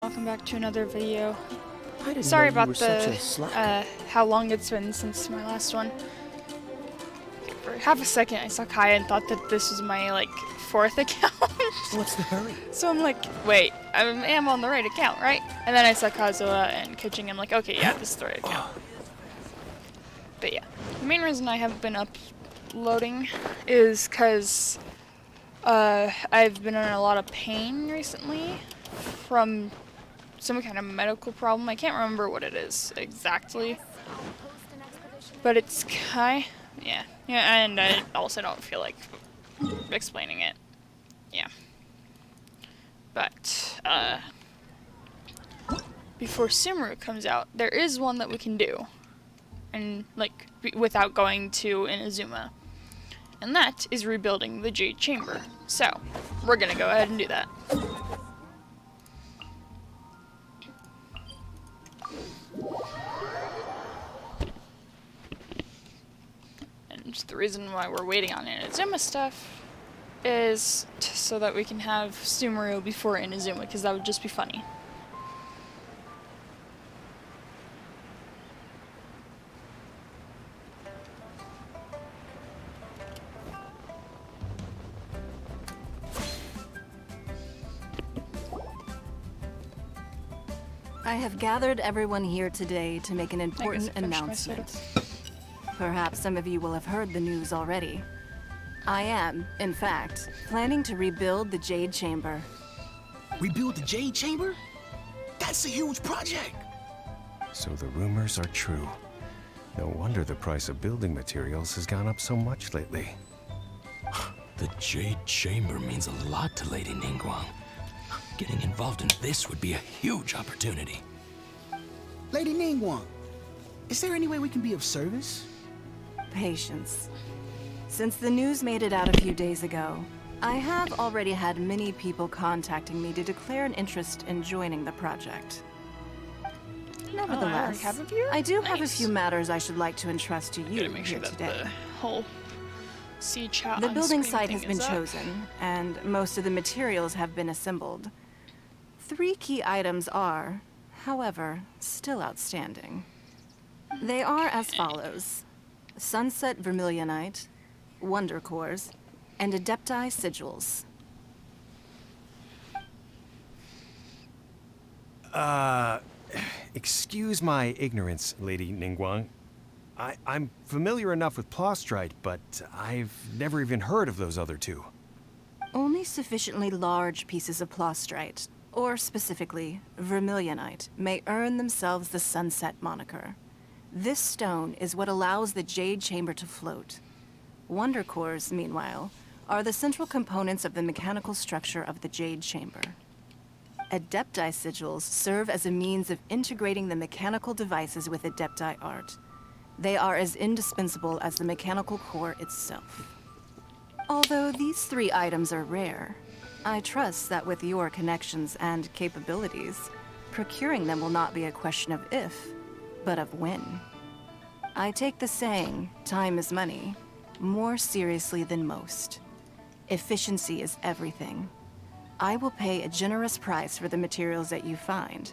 Welcome back to another video. I didn't Sorry know you about were such a the slacker. how long it's been since my last one. For half a second I saw Kaya and thought that this was my like 4th account. What's the hurry? So I'm like, wait, I am on the right account, right? And then I saw Kazuha and Kitching. I'm like, okay, yeah, this is the right account. But yeah, the main reason I haven't been uploading is because I've been in a lot of pain recently from some kind of medical problem. I can't remember what it is exactly, but it's yeah, and I also don't feel like explaining it. Yeah, but before Sumeru comes out, there is one that we can do, and like without going to Inazuma, and that is rebuilding the Jade Chamber. So we're gonna go ahead and do that. And the reason why we're waiting on Inazuma stuff is so that we can have Sumeru before Inazuma, because that would just be funny. I have gathered everyone here today to make an important announcement. Perhaps some of you will have heard the news already. I am, in fact, planning to rebuild the Jade Chamber. Rebuild the Jade Chamber? That's a huge project! So the rumors are true. No wonder the price of building materials has gone up so much lately. The Jade Chamber means a lot to Lady Ningguang. Getting involved in this would be a huge opportunity. Lady Ningguang, is there any way we can be of service? Patience. Since the news made it out a few days ago, I have already had many people contacting me to declare an interest in joining the project. Nevertheless, I do have a few matters I should like to entrust to you here today. The whole siege chat The on building screen site thing has been is up. chosen, and most of the materials have been assembled. 3 key items are, however, still outstanding. They are as follows: Sunset Vermilionite, Wonder Cores, and Adepti Sigils. Excuse my ignorance, Lady Ningguang. I'm familiar enough with Plostrite, but I've never even heard of those other two. Only sufficiently large pieces of Plostrite, or specifically Vermilionite, may earn themselves the Sunset moniker. This stone is what allows the Jade Chamber to float. Wonder Cores, meanwhile, are the central components of the mechanical structure of the Jade Chamber. Adepti Sigils serve as a means of integrating the mechanical devices with Adepti art. They are as indispensable as the mechanical core itself. Although these 3 items are rare, I trust that with your connections and capabilities, procuring them will not be a question of if, but of when. I take the saying, time is money, more seriously than most. Efficiency is everything. I will pay a generous price for the materials that you find,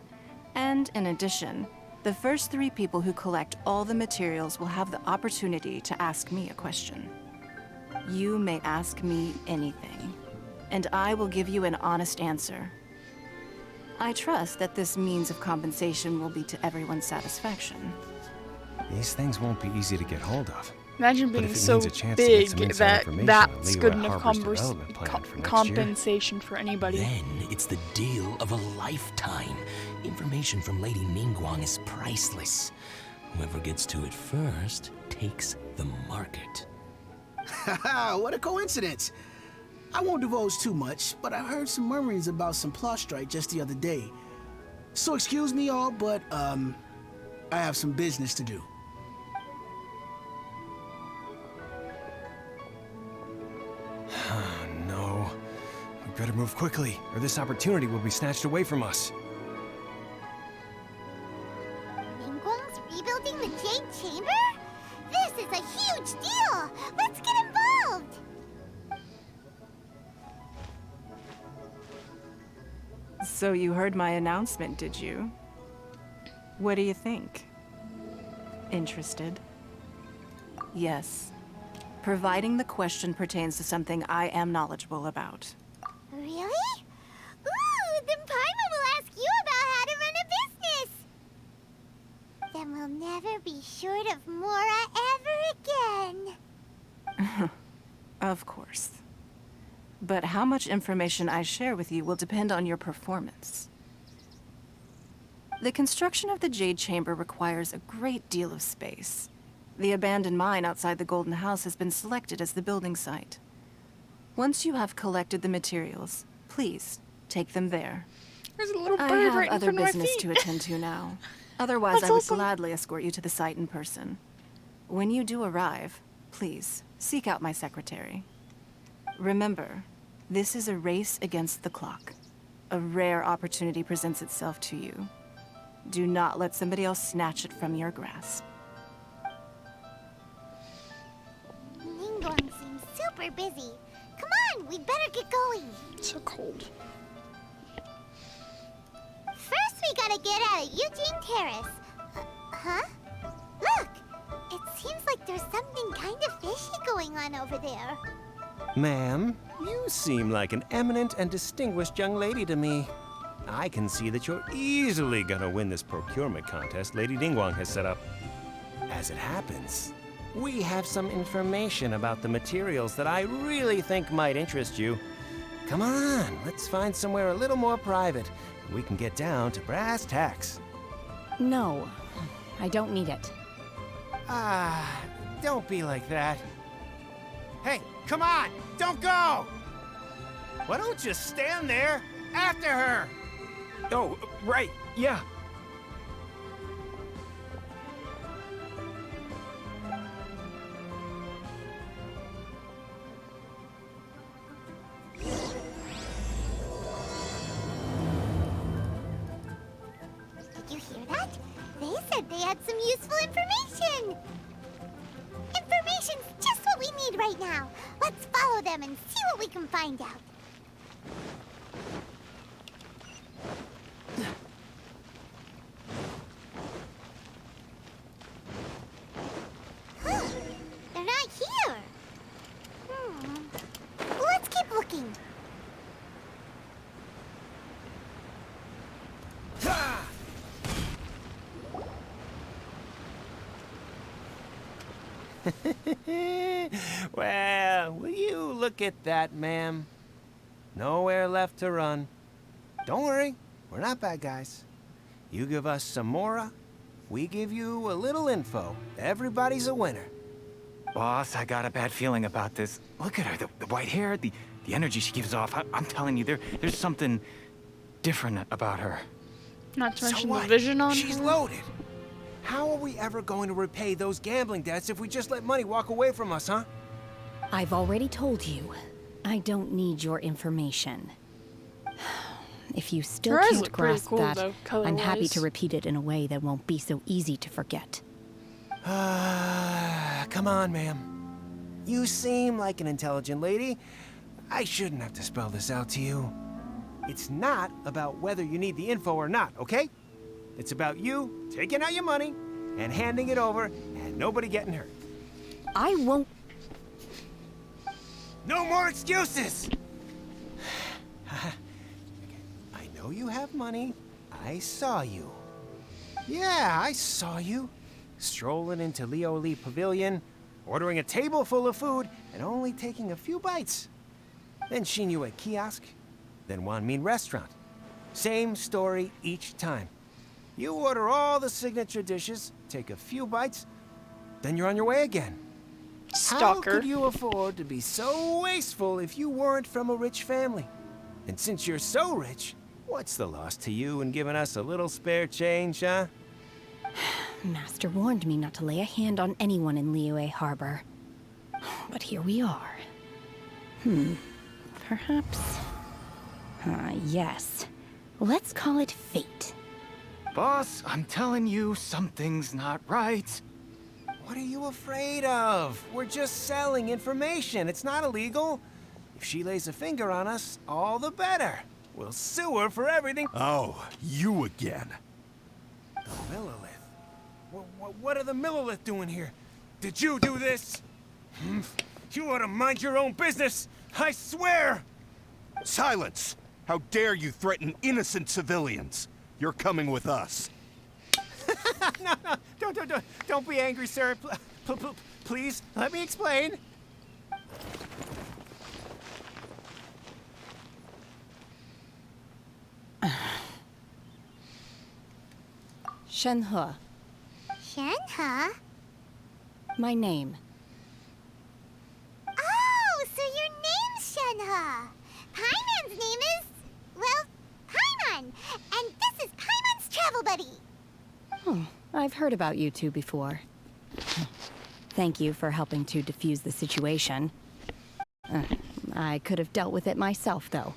and in addition, the first 3 people who collect all the materials will have the opportunity to ask me a question. You may ask me anything, and I will give you an honest answer. I trust that this means of compensation will be to everyone's satisfaction. These things won't be easy to get hold of. Imagine But being if it so means a chance to get big some inside that information that's on good Liyue enough Harbor's development plan for next year. compensation for anybody. Then it's the deal of a lifetime. Information from Lady Ningguang is priceless. Whoever gets to it first takes the market. Haha, what a coincidence. I won't divulge too much, but I heard some murmurings about some Plostrite just the other day. So excuse me all, but I have some business to do. No. We better move quickly, or this opportunity will be snatched away from us. Ningguang's rebuilding the Jade Chamber? This is a huge deal! Let's get involved! So you heard my announcement, did you? What do you think? Interested? Yes. Providing the question pertains to something I am knowledgeable about. Really? Ooh, then Paimon will ask you about how to run a business! Then we'll never be short of Mora ever again. Of course. But how much information I share with you will depend on your performance. The construction of the Jade Chamber requires a great deal of space. The abandoned mine outside the Golden House has been selected as the building site. Once you have collected the materials, please take them there. There's a little I bird have right in other front of my business feet. to attend to now. Otherwise, That's I would awesome. gladly escort you to the site in person. When you do arrive, please seek out my secretary. Remember, this is a race against the clock. A rare opportunity presents itself to you. Do not let somebody else snatch it from your grasp. Ningguang seems super busy. Come on, we'd better get going. It's so cold. First, we gotta get out of Eugene Terrace. Huh? Look! It seems like there's something kind of fishy going on over there. Ma'am, you seem like an eminent and distinguished young lady to me. I can see that you're easily gonna win this procurement contest Lady Ningguang has set up. As it happens, we have some information about the materials that I really think might interest you. Come on, let's find somewhere a little more private, and we can get down to brass tacks. No, I don't need it. Ah, don't be like that. Hey, come on, don't go! Why don't you stand there after her? Oh, right, yeah. Did you hear that? They said they had some useful information. Information's just what we need right now. Let's follow them and see what we can find out. Huh, they're not here. Let's keep looking. Well, will you look at that, ma'am? Nowhere left to run. Don't worry, we're not bad guys. You give us some Mora, we give you a little info. Everybody's a winner. Boss, I got a bad feeling about this. Look at her, the white hair, the energy she gives off. I'm telling you, there's something different about her. Not to So mention what? the vision on She's her. loaded. How are we ever going to repay those gambling debts if we just let money walk away from us, huh? I've already told you, I don't need your information. If you still Her eyes can't look pretty grasp cool, that, though, I'm happy color-wise. to repeat it in a way that won't be so easy to forget. Come on, ma'am. You seem like an intelligent lady. I shouldn't have to spell this out to you. It's not about whether you need the info or not, okay? It's about you taking out your money and handing it over and nobody getting hurt. I won't. No more excuses! I know you have money. I saw you. Yeah, I saw you. Strolling into Leo Lee Pavilion, ordering a table full of food, and only taking a few bites. Then Shinyu at kiosk, then Wanmin restaurant. Same story each time. You order all the signature dishes, take a few bites, then you're on your way again. How Stalker. could you afford to be so wasteful if you weren't from a rich family? And since you're so rich, what's the loss to you in giving us a little spare change, huh? Master warned me not to lay a hand on anyone in Liyue Harbor. But here we are. Perhaps... yes. Let's call it fate. Boss, I'm telling you, something's not right. What are you afraid of? We're just selling information. It's not illegal. If she lays a finger on us, all the better. we'll sue her for everything. Oh, you again. The Millilith? What are the Millilith doing here? Did you do this? You ought to mind your own business, I swear! Silence! How dare you threaten innocent civilians? You're coming with us. No, don't be angry, sir. Please, let me explain. Shenhe, Shenhe? my name. Oh, so your name's Shenhe. Paimon's name is, well, Paimon. And this is Paimon's travel buddy. I've heard about you two before. Thank you for helping to defuse the situation. I could have dealt with it myself, though.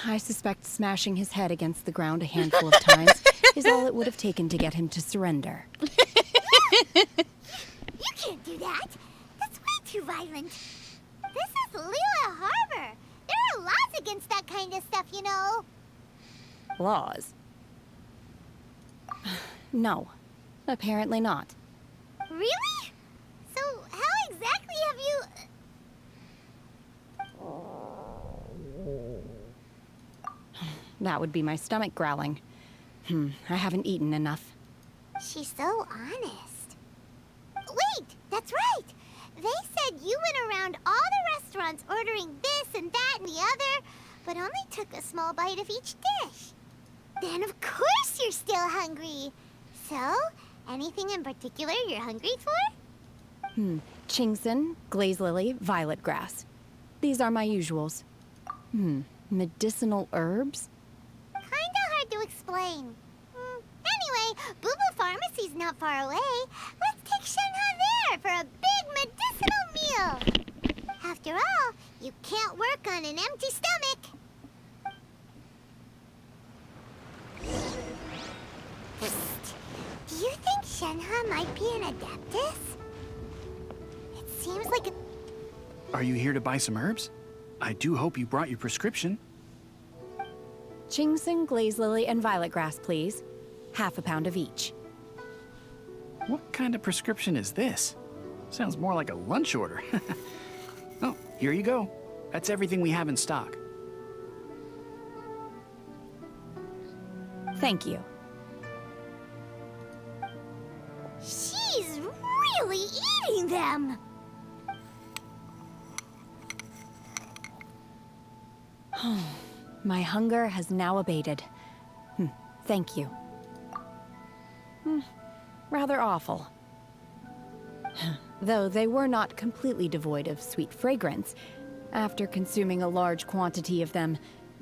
I suspect smashing his head against the ground a handful of times is all it would have taken to get him to surrender. You can't do that. That's way too violent. This is Liyue Harbor. There are laws against that kind of stuff, you know. Laws? No, apparently not. Really? So how exactly have you... That would be my stomach growling. I haven't eaten enough. She's so honest. Wait, that's right. They said you went around all the restaurants ordering this and that and the other, but only took a small bite of each dish. Then of course you're still hungry. So, anything in particular you're hungry for? Chingson, glaze lily, violet grass. These are my usuals. Medicinal herbs? Kinda hard to explain. Anyway, Bubu Pharmacy's not far away. Let's take Shenhe there for a big medicinal meal. After all, you can't work on an empty stomach. Psst. Do you think Shenhe might be an Adeptus? It seems like a... Are you here to buy some herbs? I do hope you brought your prescription. Chingson, glaze lily, and violet grass, please. Half a pound of each. What kind of prescription is this? Sounds more like a lunch order. Oh, here you go. That's everything we have in stock. Thank you. She's really eating them! My hunger has now abated. Thank you. Rather awful. Though they were not completely devoid of sweet fragrance. After consuming a large quantity of them,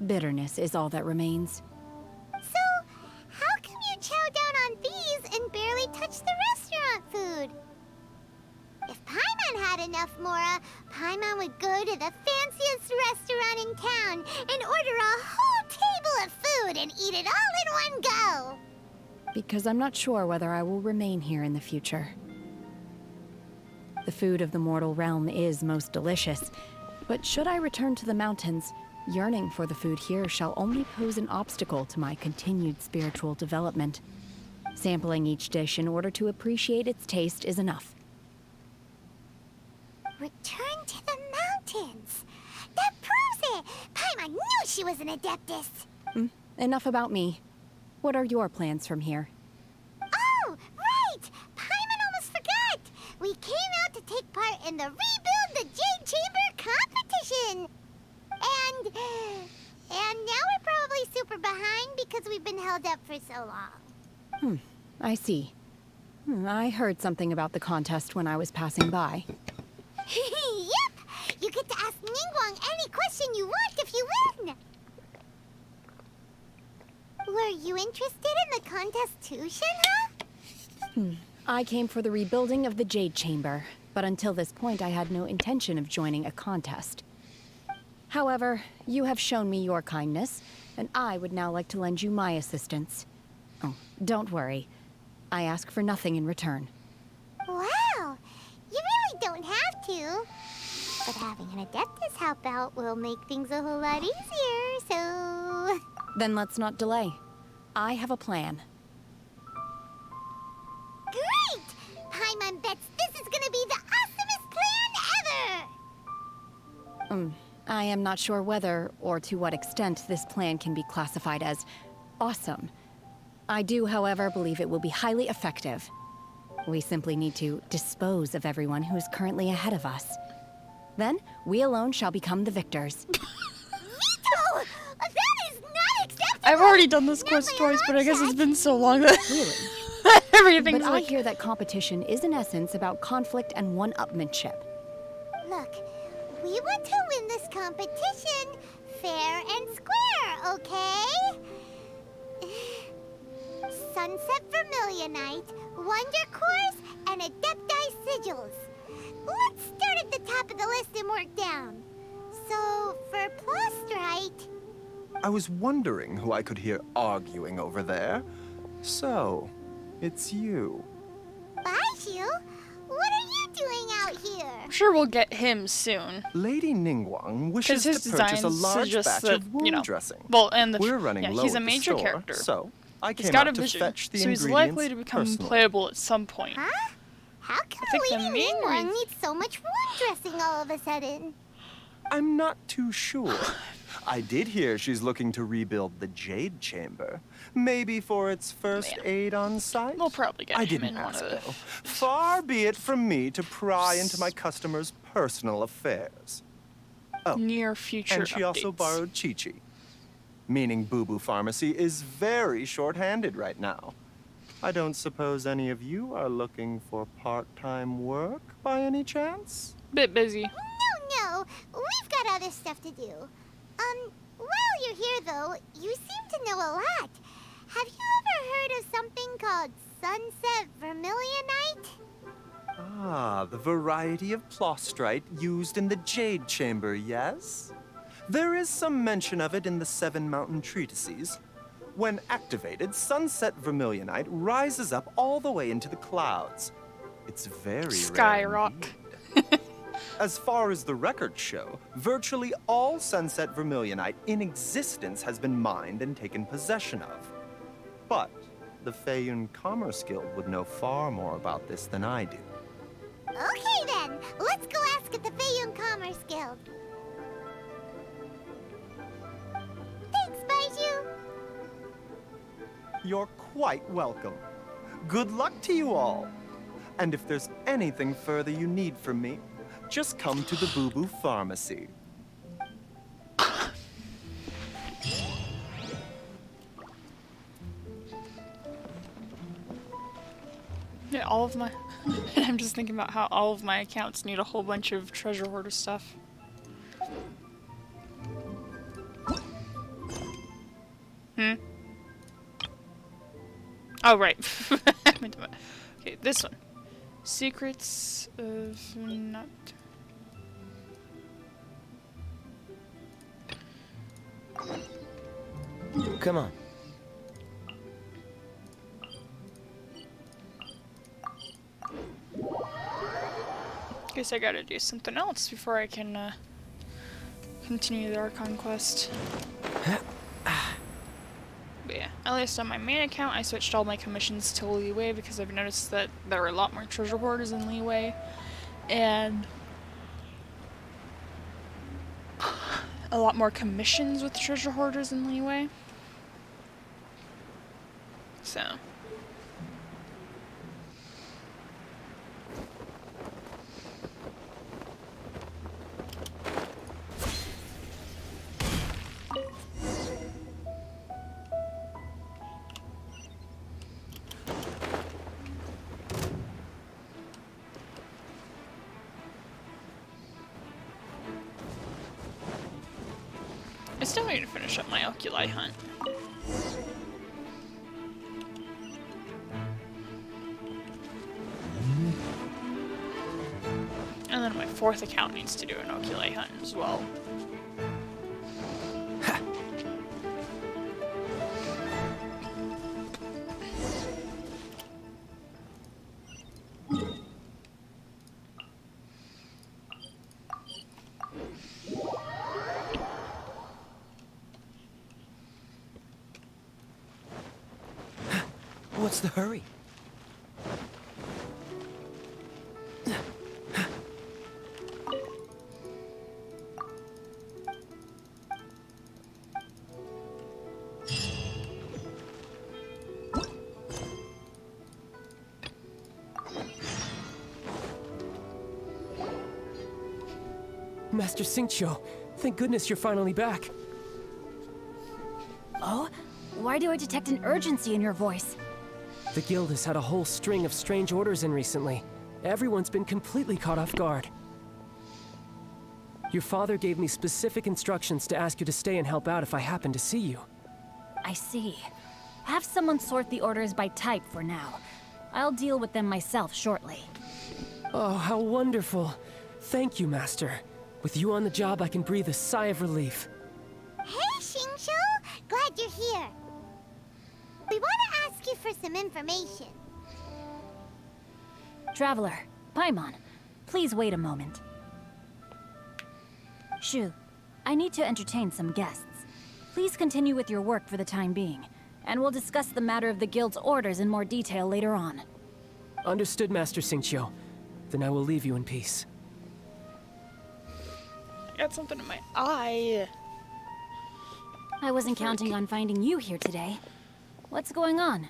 bitterness is all that remains. So, how come you chow down on these and barely touch the restaurant food? If Paimon had enough Mora, Paimon would go to the fanciest restaurant in town and order a whole table of food and eat it all in one go. Because I'm not sure whether I will remain here in the future. The food of the mortal realm is most delicious, but should I return to the mountains, yearning for the food here shall only pose an obstacle to my continued spiritual development. Sampling each dish in order to appreciate its taste is enough. Return to the mountains. That proves it. Paimon knew she was an Adeptus. Enough about me. What are your plans from here? Oh, right! Paimon almost forgot! We came out to take part in the Rebuild the Jade Chamber competition! And now we're probably super behind because we've been held up for so long. I see. I heard something about the contest when I was passing by. Yep! You get to ask Ningguang any question you want if you win! Were you interested in the contest too, Shenhe? I came for the rebuilding of the Jade Chamber, but until this point I had no intention of joining a contest. However, you have shown me your kindness, and I would now like to lend you my assistance. Oh, don't worry. I ask for nothing in return. Wow! You really don't have to. But having an Adeptus help out will make things a whole lot easier, so... Then let's not delay. I have a plan. Great! Paimon bets this is gonna be the awesomest plan ever! I am not sure whether or to what extent this plan can be classified as awesome. I do, however, believe it will be highly effective. We simply need to dispose of everyone who is currently ahead of us. Then, we alone shall become the victors. Mito! That is not acceptable! I've already done this quest twice, but I guess it's been so long that Really? everything's But I like... hear that competition is in essence about conflict and one-upmanship. Look, we want to win this competition fair and square, okay? Sunset Vermilionite, Wonder Cores, and Adepti Sigils. Let's start at the top of the list and work down. So, for Plostrite... I was wondering who I could hear arguing over there. So, it's you. Baiju? What are you doing out here? I'm sure we'll get him soon. Lady Ningguang wishes Because his to purchase a designs large suggest batch that, of wound you know, dressing. well, and the... We're running yeah, low he's a at the major store, character. so I He's came got out a to vision, fetch the so he's ingredients likely to become personally. playable at some point. Huh? How come think the Lady main Ningguang reason- needs so much wound dressing all of a sudden? I'm not too sure. I did hear she's looking to rebuild the Jade Chamber. Maybe for its first Man. aid on site? We'll probably get I him didn't in one ask, of the... though. Far be it from me to pry into my customers' personal affairs. Oh, near future and she also updates. borrowed Chi-Chi. Meaning Boo Boo Pharmacy is very short-handed right now. I don't suppose any of you are looking for part-time work by any chance? Bit busy. No, we've got other stuff to do. While you're here though, you seem to know a lot. Have you ever heard of something called Sunset Vermilionite? Ah, the variety of plostrite used in the Jade Chamber, yes? There is some mention of it in the Seven Mountain Treatises. When activated, Sunset Vermilionite rises up all the way into the clouds. It's very Skyrock. rare indeed. As far as the records show, virtually all Sunset Vermilionite in existence has been mined and taken possession of. But the Feiyun Commerce Guild would know far more about this than I do. Okay then, let's go ask at the Feiyun Commerce Guild. Thanks, Baiju. You're quite welcome. Good luck to you all. And if there's anything further you need from me, just come to the Boo Boo Pharmacy. Yeah, all of my... I'm just thinking about how all of my accounts need a whole bunch of treasure hoarder stuff. Oh, right. I meant to- okay, this one. Secrets of Nut. Come on. Guess I gotta do something else before I can continue the Archon quest. But yeah, at least on my main account, I switched all my commissions to Leeway because I've noticed that there are a lot more treasure hoarders in Leeway, and a lot more commissions with treasure hoarders in Leeway. So. I still need to finish up my Oculi hunt. And then my fourth account needs to do an Oculi hunt as well. What's the hurry? Master Xingqiu, thank goodness you're finally back. Oh? Why do I detect an urgency in your voice? The guild has had a whole string of strange orders in recently. Everyone's been completely caught off guard. Your father gave me specific instructions to ask you to stay and help out if I happen to see you. I see. Have someone sort the orders by type for now. I'll deal with them myself shortly. Oh, how wonderful. Thank you, Master. With you on the job, I can breathe a sigh of relief. Hey, Xingqiu! Glad you're here. We want to ask you for some information. Traveler, Paimon, please wait a moment. Shu, I need to entertain some guests. Please continue with your work for the time being, and we'll discuss the matter of the guild's orders in more detail later on. Understood, Master Xingqiu. Then I will leave you in peace. I got something in my eye. I wasn't counting on finding you here today. What's going on?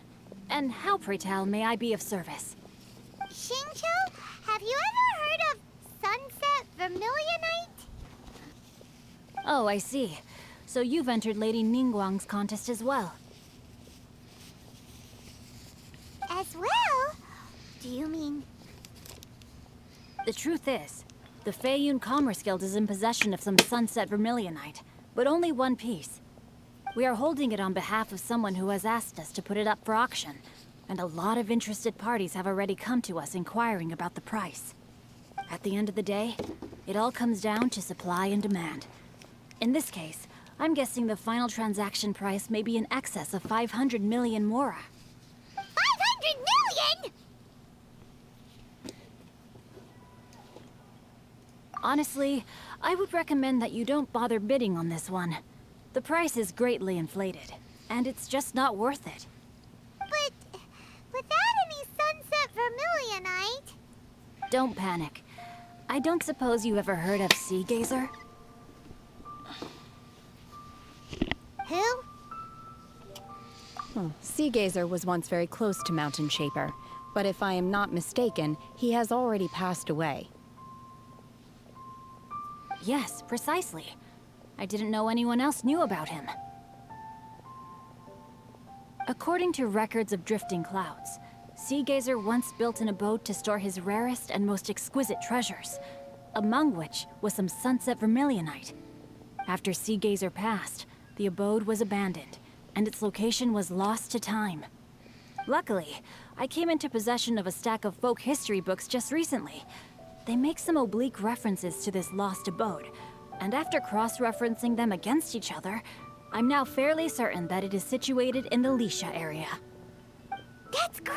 And how, pray tell, may I be of service? Xingqiu, have you ever heard of Sunset Vermilionite? Oh, I see. So you've entered Lady Ningguang's contest as well. As well? Do you mean... The truth is, the Feiyun Commerce Guild is in possession of some Sunset Vermilionite, but only one piece. We are holding it on behalf of someone who has asked us to put it up for auction, and a lot of interested parties have already come to us inquiring about the price. At the end of the day, it all comes down to supply and demand. In this case, I'm guessing the final transaction price may be in excess of 500 million mora. 500 million?! Honestly, I would recommend that you don't bother bidding on this one. The price is greatly inflated, and it's just not worth it. But without any Sunset Vermilionite... Don't panic. I don't suppose you ever heard of Sea Gazer? Who? Sea Gazer was once very close to Mountain Shaper, but if I am not mistaken, he has already passed away. Yes, precisely. I didn't know anyone else knew about him. According to records of drifting clouds, Sea Gazer once built an abode to store his rarest and most exquisite treasures, among which was some Sunset Vermilionite. After Sea Gazer passed, the abode was abandoned, and its location was lost to time. Luckily, I came into possession of a stack of folk history books just recently. They make some oblique references to this lost abode, and after cross-referencing them against each other, I'm now fairly certain that it is situated in the Lisha area. That's great!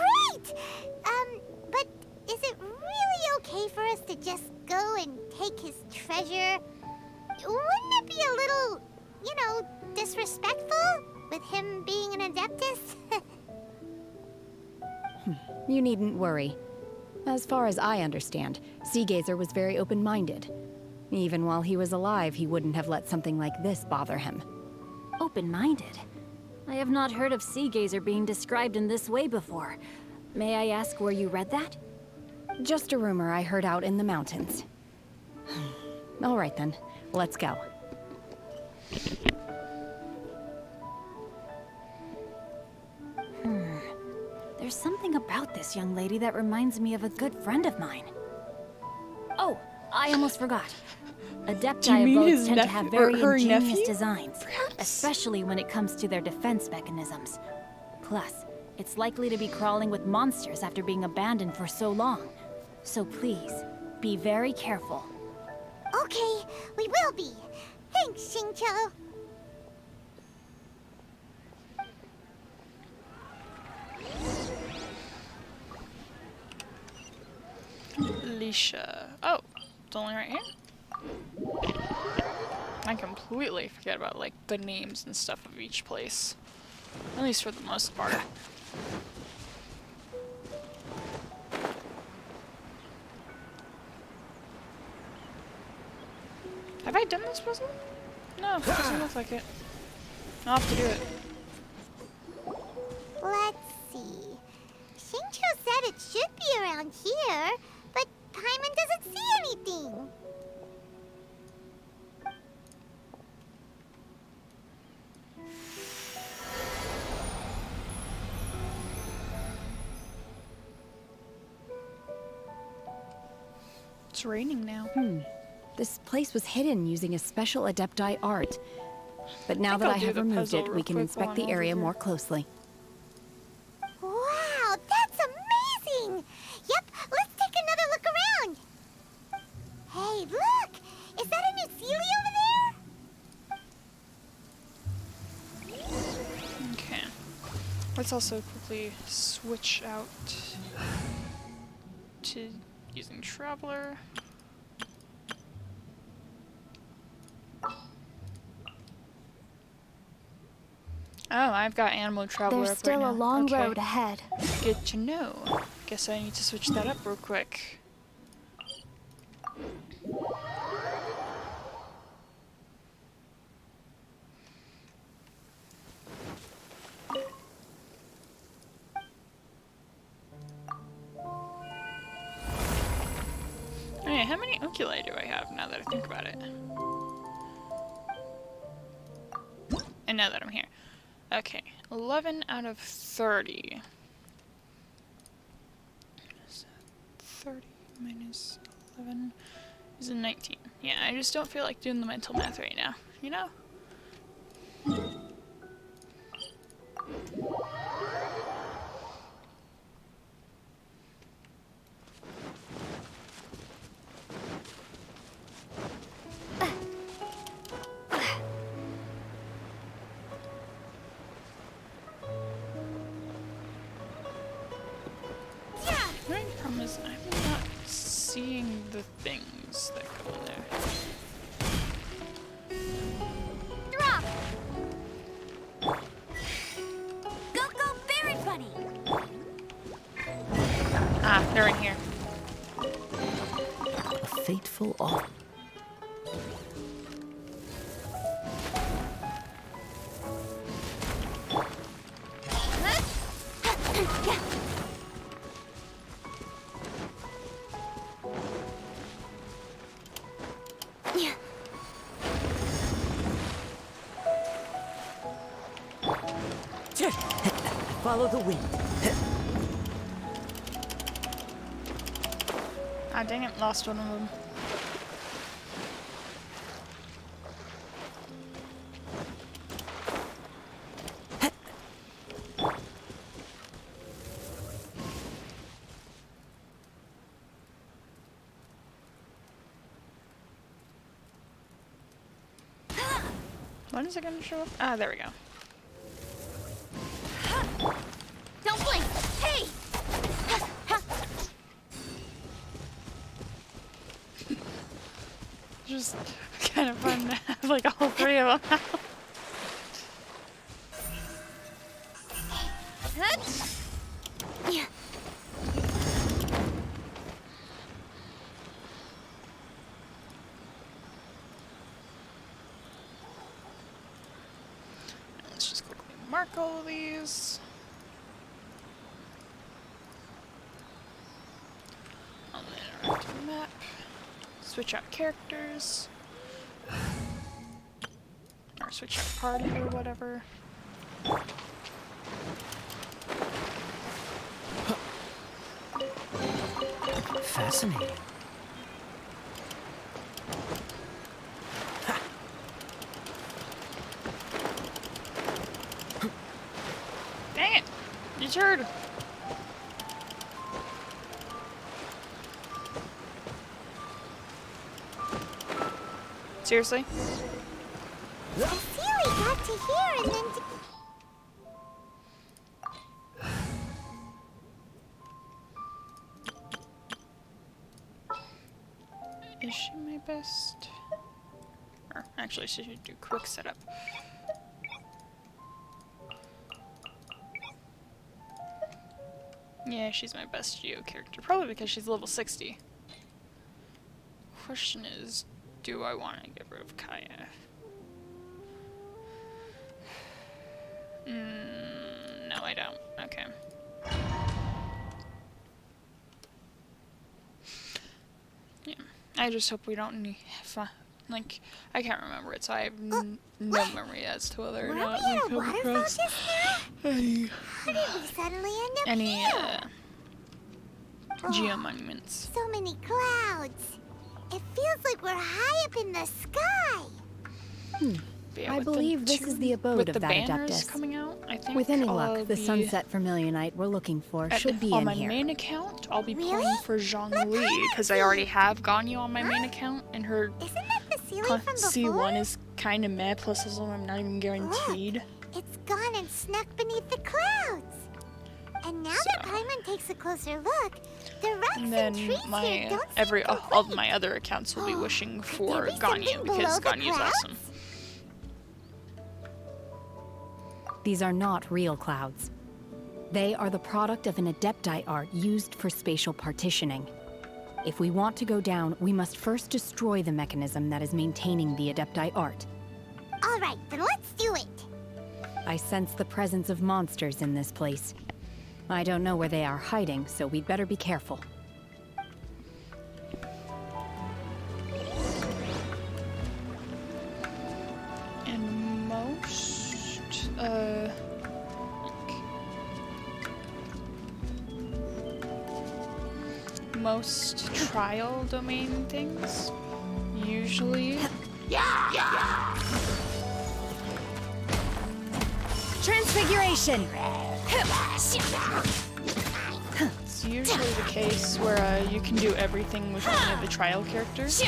But is it really okay for us to just go and take his treasure? Wouldn't it be a little, you know, disrespectful with him being an Adeptus? You needn't worry. As far as I understand, Sea Gazer was very open-minded. Even while he was alive, he wouldn't have let something like this bother him. Open-minded? I have not heard of Sea Gazer being described in this way before. May I ask where you read that? Just a rumor I heard out in the mountains. All right then, let's go. There's something about this young lady that reminds me of a good friend of mine. Oh, I almost forgot. Adepti abodes tend to have very ingenious designs, especially when it comes to their defense mechanisms. Plus, it's likely to be crawling with monsters after being abandoned for so long. So please, be very careful. Okay, we will be. Thanks, Xingqiu. Lisha. Oh, it's only right here? I completely forget about, like, the names and stuff of each place. At least for the most part. I done this puzzle? No, it doesn't look like it. I'll have to do it. Let's see. Xingqiu said it should be around here, but Paimon doesn't see anything. It's raining now. This place was hidden using a special Adepti art. But now that I'll I do have the removed puzzle it, we real can quick inspect while the I'm area over more here. closely. Wow, that's amazing! Yep, let's take another look around. Hey, look! Is that a new Sealy over there? Okay. Let's also quickly switch out to using Traveler. Oh, I've got Animal Traveler There's up still right a now. long Okay. road ahead. Good to know. Guess I need to switch that up real quick. Okay, how many oculi do I have now that I think about it? And now that I'm here. Okay, 11 out of 30. So 30 minus 11 is a 19. Yeah, I just don't feel like doing the mental math right now, you know? The only problem is I'm not seeing the things that go in there. Drop! Go, go, Berry Bunny! Ah, they're in here. A fateful offer. Follow the wind. Ah, dang it, lost one of them. When is it gonna show up? Ah, there we go. Don't blink! Hey! Just kind of fun to have like all three of them. Yeah. Let's just quickly mark all of these. On the interactive map. Switch out characters. Or switch out party or whatever. Fascinating. Dang it! You turd! Seriously? The Sealy got to here and then Is she my best? Or actually, she should do quick setup. Yeah, she's my best Geo character. Probably because she's level 60. Question is, do I want to get rid of Kaya? No, I don't. Okay. Yeah. I just hope we don't need... Like, I can't remember it, so I have no memory as to whether or not we come across any... How did we suddenly end up any, here? geomonuments. So many clouds. It feels like we're high up in the sky. But yeah, I with believe this is the abode with of the that banners Adeptus. coming out, I think With any I'll luck, the be Sunset Vermilionite we're looking for at- should be on in my here. main account. I'll be Really? playing for Zhongli because I already have Ganyu on my main account, and her Isn't that the Sealy from before? C1 is kind of meh. Plus, also I'm not even guaranteed. It's gone and snuck beneath the clouds. And now that Paimon takes a closer look, the rocks And and then trees here don't seem all of my other accounts will be wishing for be Ganyu something because below the Ganyu's awesome. These are not real clouds. They are the product of an Adepti art used for spatial partitioning. If we want to go down, we must first destroy the mechanism that is maintaining the Adepti art. All right, then let's do it. I sense the presence of monsters in this place. I don't know where they are hiding, so we'd better be careful. And most trial domain things usually Transfiguration! it's usually the case where you can do everything with any of the trial characters.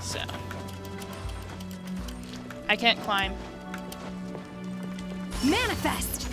So I can't climb. Manifest!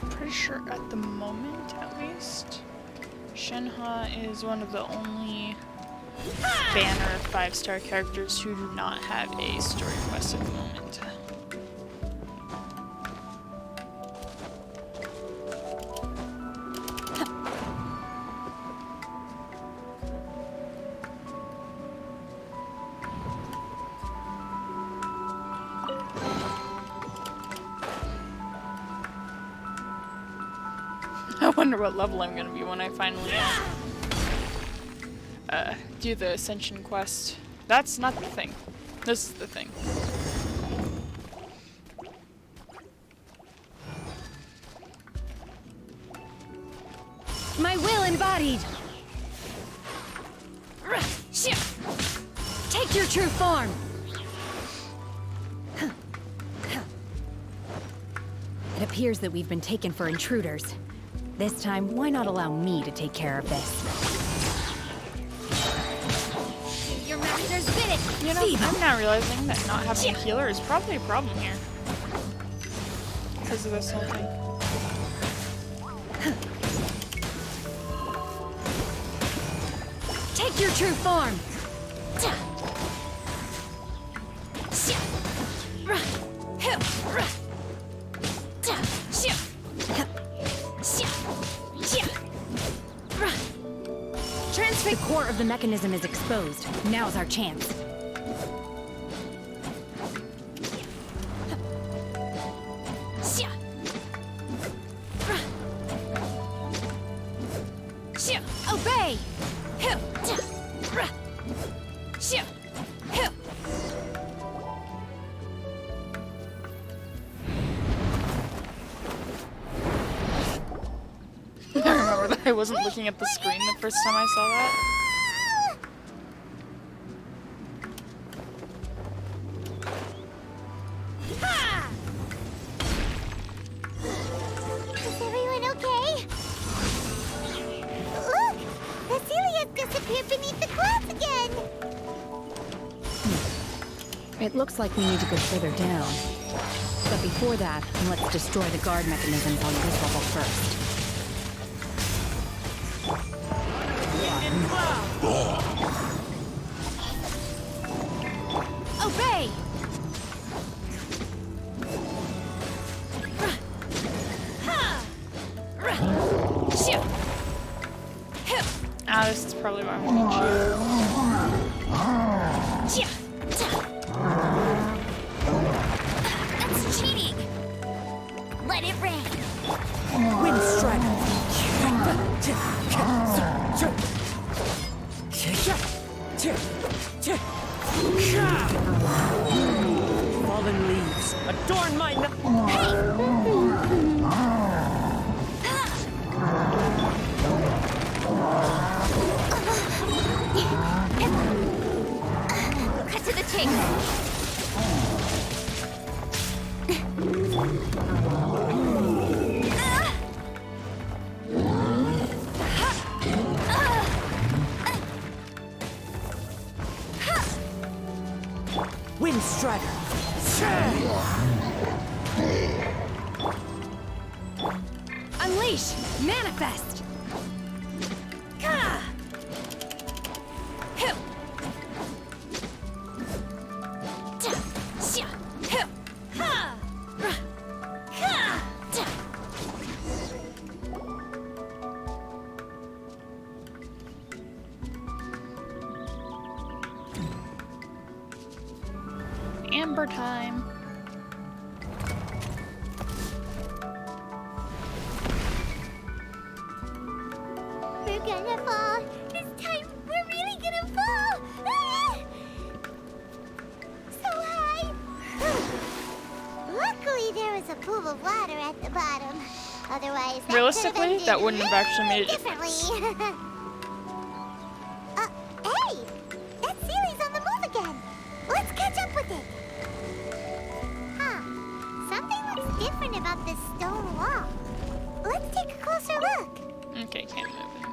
Pretty sure at the moment, at least, Shenhe is one of the only banner 5-star characters who do not have a story quest at the moment. I wonder what level I'm gonna be when I finally do the Ascension quest. That's not the thing. This is the thing. My will embodied! Take your true form! It appears that we've been taken for intruders. This time, why not allow me to take care of this? Your master's bid it! You know, I'm now realizing that not having a healer is probably a problem here. Because of this whole thing. Take your true form! The core of the mechanism is exposed. Now's our chance. Obey! I remember that I wasn't looking at the screen the first time I saw that. Is everyone okay? It looks like we need to go further down. But before that, let's destroy the guard mechanisms on this level first. Obey! Ah, this is probably why I'm gonna That's cheating! Let it rain! Wind strike! Fallen leaves, adorn my Cut to the chase! Wind strider! Unleash! Manifest! Amber time. We're gonna fall. This time, we're really gonna fall. Ah! So high. Luckily, there was a pool of water at the bottom. Otherwise, that Realistically, could have that ended wouldn't have actually made a differently. difference. Hey! That Sealy's on the move again. Let's catch up with it. Huh. Something looks different about this stone wall. Let's take a closer look. Okay, can't move it.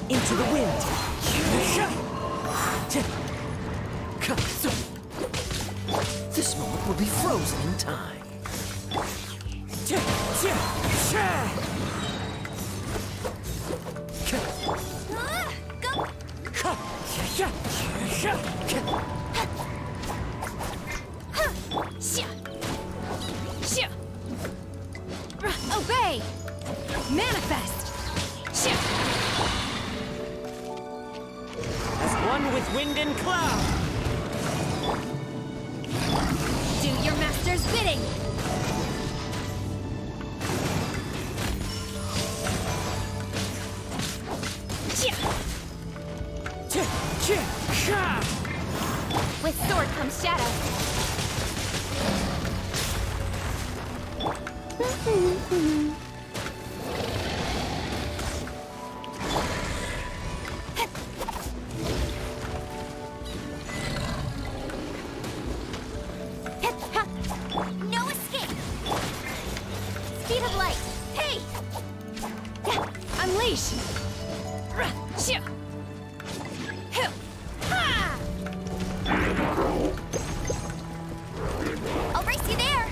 Into the wind! This moment will be frozen in time. Obey! Manifest! As one with wind and cloud! Do your master's bidding! With sword comes shadow. No escape. Speed of light. Hey! Unleash! I'll race you there.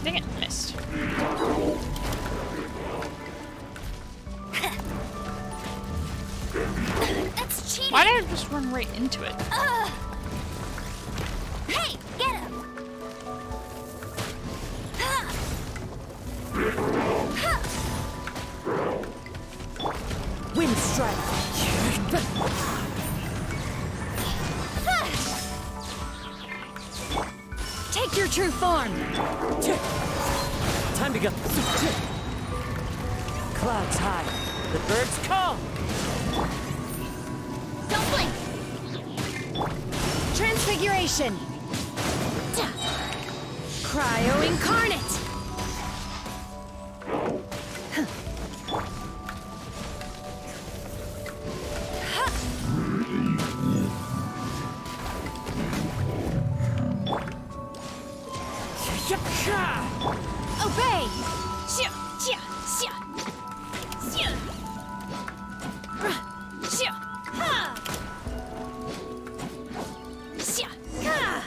Dang it, missed. That's cheating. Why did I just run right into it? Hey, get him. Wind strike! Take your true form! Time to go. Clouds high. The birds call. Don't blink! Transfiguration! Cryo incarnate! Obey! Xia, xia, xia. Xia. Xia. Ha. Xia. Ha.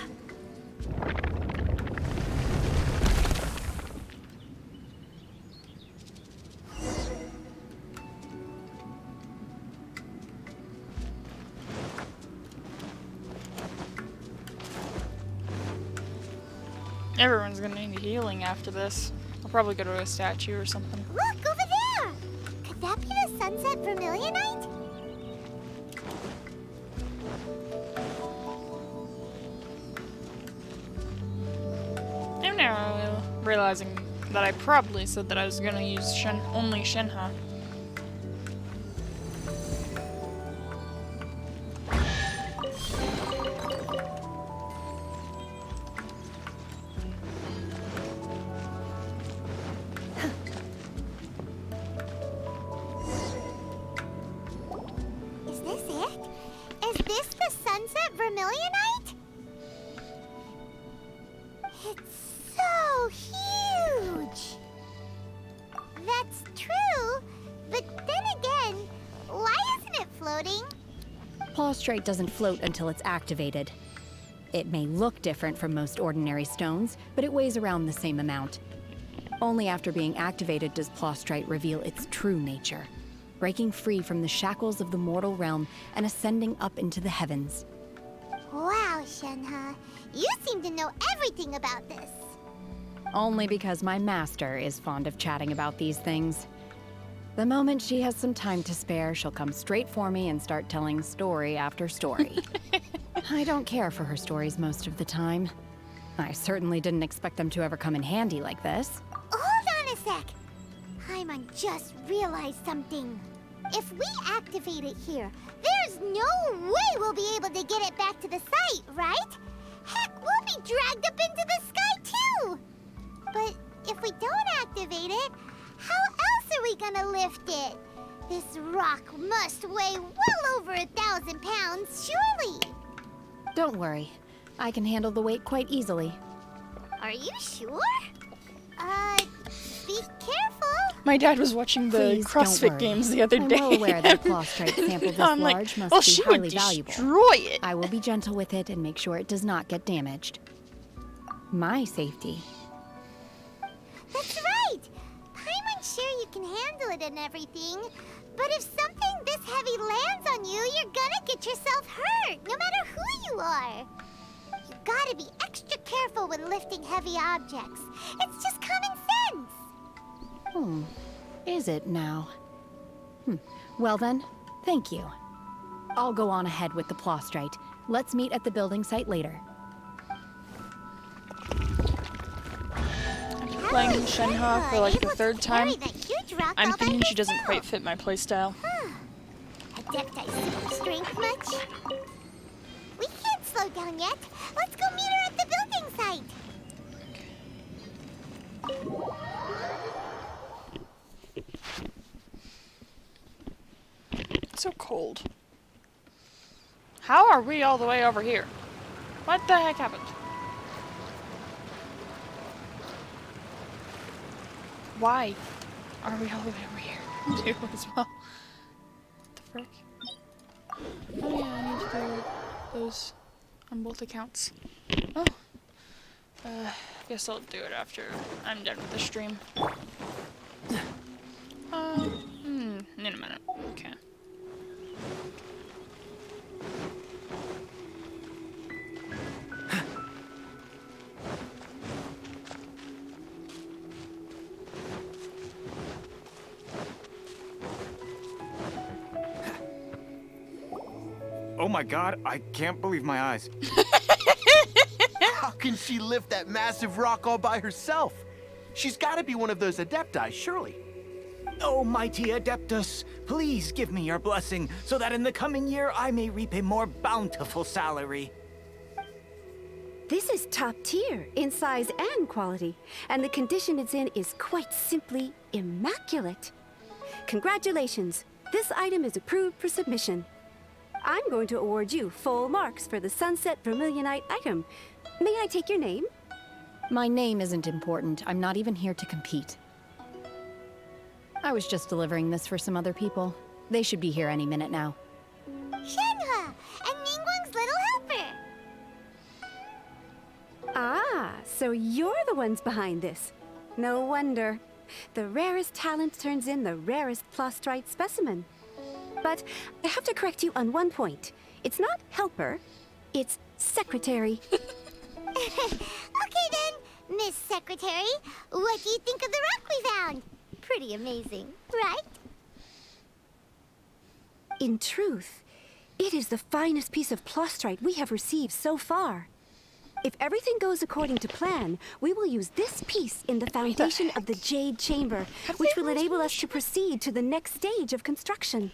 Everyone's gonna need healing after this. I'll probably go to a statue or something. Look, over there! Could that be the Sunset Vermilionite? I'm now realizing that I probably said that I was gonna use only Shenhe. Is this it? Is this the Sunset Vermilionite? It's so huge! That's true, but then again, why isn't it floating? Plaustrite doesn't float until it's activated. It may look different from most ordinary stones, but it weighs around the same amount. Only after being activated does Plaustrite reveal its true nature, breaking free from the shackles of the mortal realm and ascending up into the heavens. Wow, Shenhe, you seem to know everything about this. Only because my master is fond of chatting about these things. The moment she has some time to spare, she'll come straight for me and start telling story after story. I don't care for her stories most of the time. I certainly didn't expect them to ever come in handy like this. Hold on a sec. Paimon just realized something. If we activate it here, there's no way we'll be able to get it back to the site, right? Heck, we'll be dragged up into the sky too! But if we don't activate it, how else are we gonna lift it? This rock must weigh well over 1,000 pounds, surely! Don't worry. I can handle the weight quite easily. Are you sure? Be careful! My dad was watching the Please don't CrossFit worry. games the other I'm day. well aware that a Plaustrite sample this I'm like, large must well, be she highly would valuable. destroy it. I will be gentle with it and make sure it does not get damaged. My safety. That's right! Paimon's sure you can handle it and everything, but if something this heavy lands on you, you're gonna get yourself hurt, no matter who you are. You gotta be extra careful when lifting heavy objects. It's just common sense. Is it now? Well then, thank you. I'll go on ahead with the Plaustrite. Let's meet at the building site later. Playing Shenhe for like the Able to third time. carry that huge rock I'm all by thinking she doesn't yourself. quite fit my playstyle. Adepti super strength much? We can't slow down yet. Let's go meet her at the building site. It's so cold. How are we all the way over here? What the heck happened? Why are we all the way over here? You as well. What the frick? Oh yeah, I need to do those on both accounts. Oh. Guess I'll do it after I'm done with the stream. In a minute. Okay. Oh my god, I can't believe my eyes. How can she lift that massive rock all by herself? She's gotta be one of those Adepti, surely. Oh, mighty Adeptus, please give me your blessing so that in the coming year I may reap a more bountiful salary. This is top tier in size and quality, and the condition it's in is quite simply immaculate. Congratulations, this item is approved for submission. I'm going to award you full marks for the Sunset Vermilionite item. May I take your name? My name isn't important. I'm not even here to compete. I was just delivering this for some other people. They should be here any minute now. Shenhe, and Ningguang's little helper. Ah, so you're the ones behind this. No wonder. The rarest talent turns in the rarest Plostrite specimen. But I have to correct you on one point. It's not helper, it's secretary. Okay then, Miss Secretary, what do you think of the rock we found? Pretty amazing, right? In truth, it is the finest piece of Plostrite we have received so far. If everything goes according to plan, we will use this piece in the foundation of the Jade Chamber, which will enable us to proceed to the next stage of construction.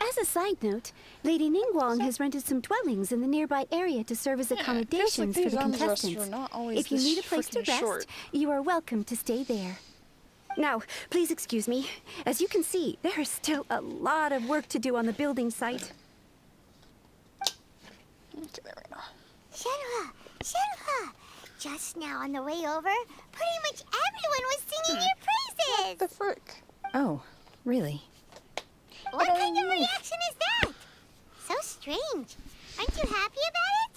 As a side note, Lady Ningguang has rented some dwellings in the nearby area to serve as accommodations for the contestants. If you need a place to rest, you are welcome to stay there. Now, please excuse me. As you can see, there is still a lot of work to do on the building site. Okay, there we go. Shenhe, Shenhe! Just now on the way over, pretty much everyone was singing your praises! What the frick? Oh, really? What kind of reaction is that? So strange. Aren't you happy about it?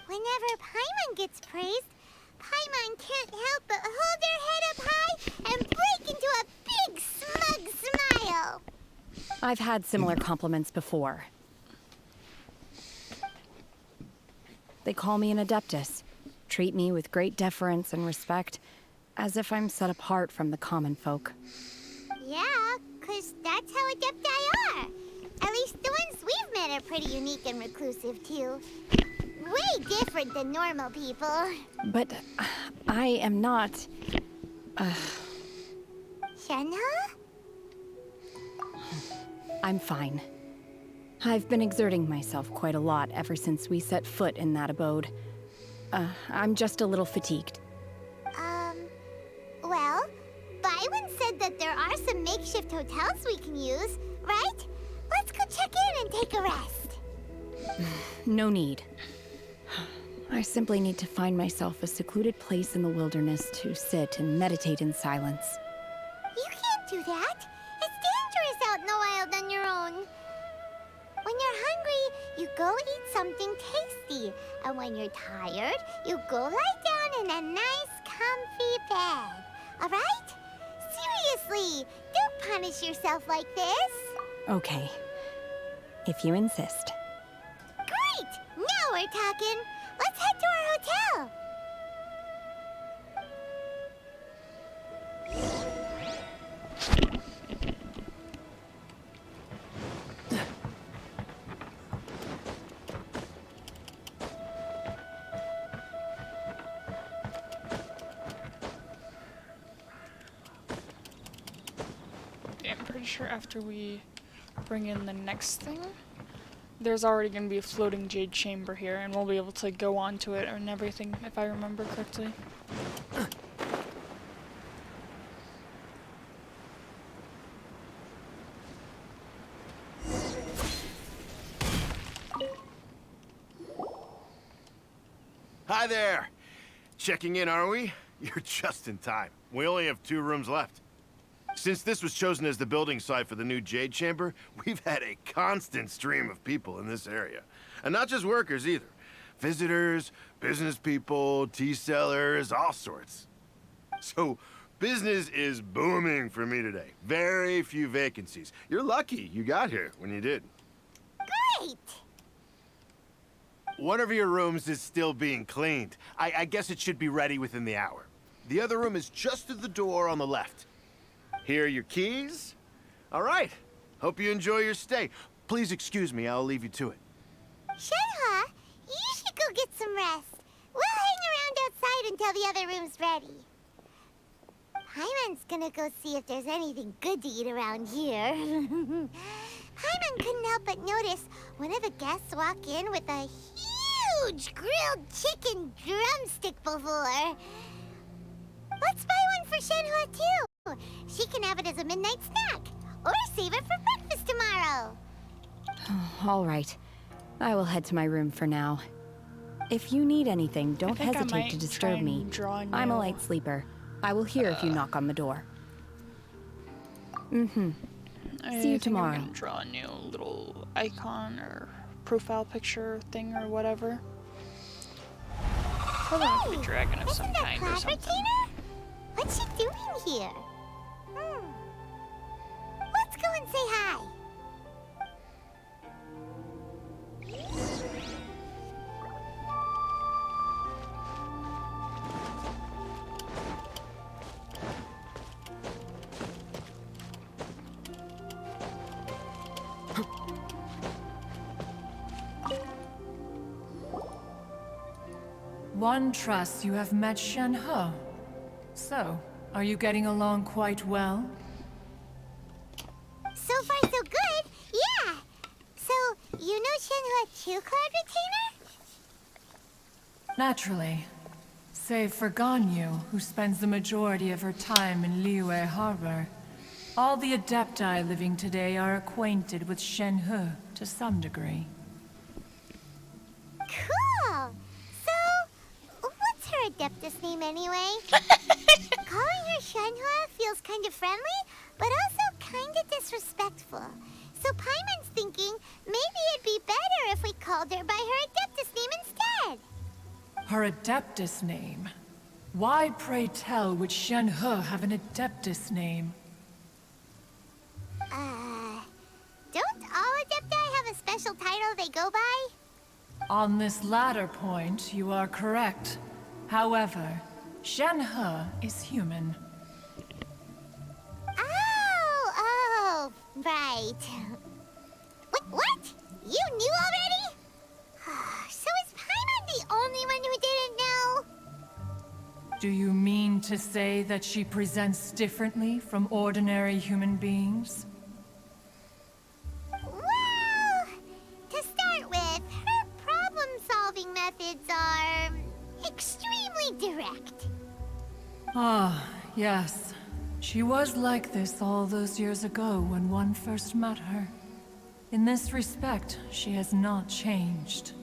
Whenever Paimon gets praised, Paimon can't help but hold their head up high and break into a big smug smile. I've had similar compliments before. They call me an Adeptus, treat me with great deference and respect, as if I'm set apart from the common folk. Yeah, 'cause that's how Adepti are. At least the ones we've met are pretty unique and reclusive, too. Way different than normal people. But I am not... Shenhe? I'm fine. I've been exerting myself quite a lot ever since we set foot in that abode. I'm just a little fatigued. Well, Byron said that there are some makeshift hotels we can use, right? Let's go check in and take a rest. No need. I simply need to find myself a secluded place in the wilderness to sit and meditate in silence. You can't do that. It's dangerous out in the wild on your own. When you're hungry, you go eat something tasty. And when you're tired, you go lie down in a nice, comfy bed. All right? Seriously, don't punish yourself like this. Okay. If you insist. Great! Now we're talking. Let's head to our hotel. I'm pretty sure after we bring in the next thing, there's already going to be a floating jade chamber here, and we'll be able to go onto it and everything, if I remember correctly. Hi there! Checking in, are we? You're just in time. We only have 2 rooms left. Since this was chosen as the building site for the new Jade Chamber, we've had a constant stream of people in this area. And not just workers either. Visitors, business people, tea sellers, all sorts. So, business is booming for me today. Very few vacancies. You're lucky you got here when you did. Great! One of your rooms is still being cleaned. I guess it should be ready within the hour. The other room is just at the door on the left. Here are your keys. All right. Hope you enjoy your stay. Please excuse me, I'll leave you to it. Shenhe, you some rest. We'll hang around outside until the other room's ready. Paimon's gonna go see if there's anything good to eat around here. Paimon couldn't help but notice one of the guests walk in with a huge grilled chicken drumstick before. Let's buy one for Shenhua too. She can have it as a midnight snack, or save it for breakfast tomorrow. All right. I will head to my room for now. If you need anything, don't think I hesitate might to try disturb me. and draw a I'm a new- light sleeper. I will hear if you knock on the door. Mm-hmm. See you tomorrow. I'm gonna draw a new little icon or profile picture thing or whatever. Probably like a dragon of some kind or something. Tina? What's she doing here? Let's go and say hi. One trusts you have met Shenhe. So, are you getting along quite well? So far, so good. Yeah. So, you know Shenhua too, Cloud Retainer? Naturally. Save for Ganyu, who spends the majority of her time in Liyue Harbor. All the Adepti living today are acquainted with Shenhe to some degree. Cool. So, what's her Adeptus name anyway? Calling her Shenhua feels kind of friendly, but also kind of disrespectful. So Paimon's thinking maybe it'd be better if we called her by her Adeptus name instead. Her Adeptus name? Why, pray tell, would Shenhe have an Adeptus name? Don't all Adepti have a special title they go by? On this latter point, you are correct. However, Shenhe is human. Oh, right. What? You knew already? So is Paimon the only one who didn't know? Do you mean to say that she presents differently from ordinary human beings? Well, to start with, her problem-solving methods are extremely direct. Ah, yes. She was like this all those years ago when one first met her. In this respect, she has not changed.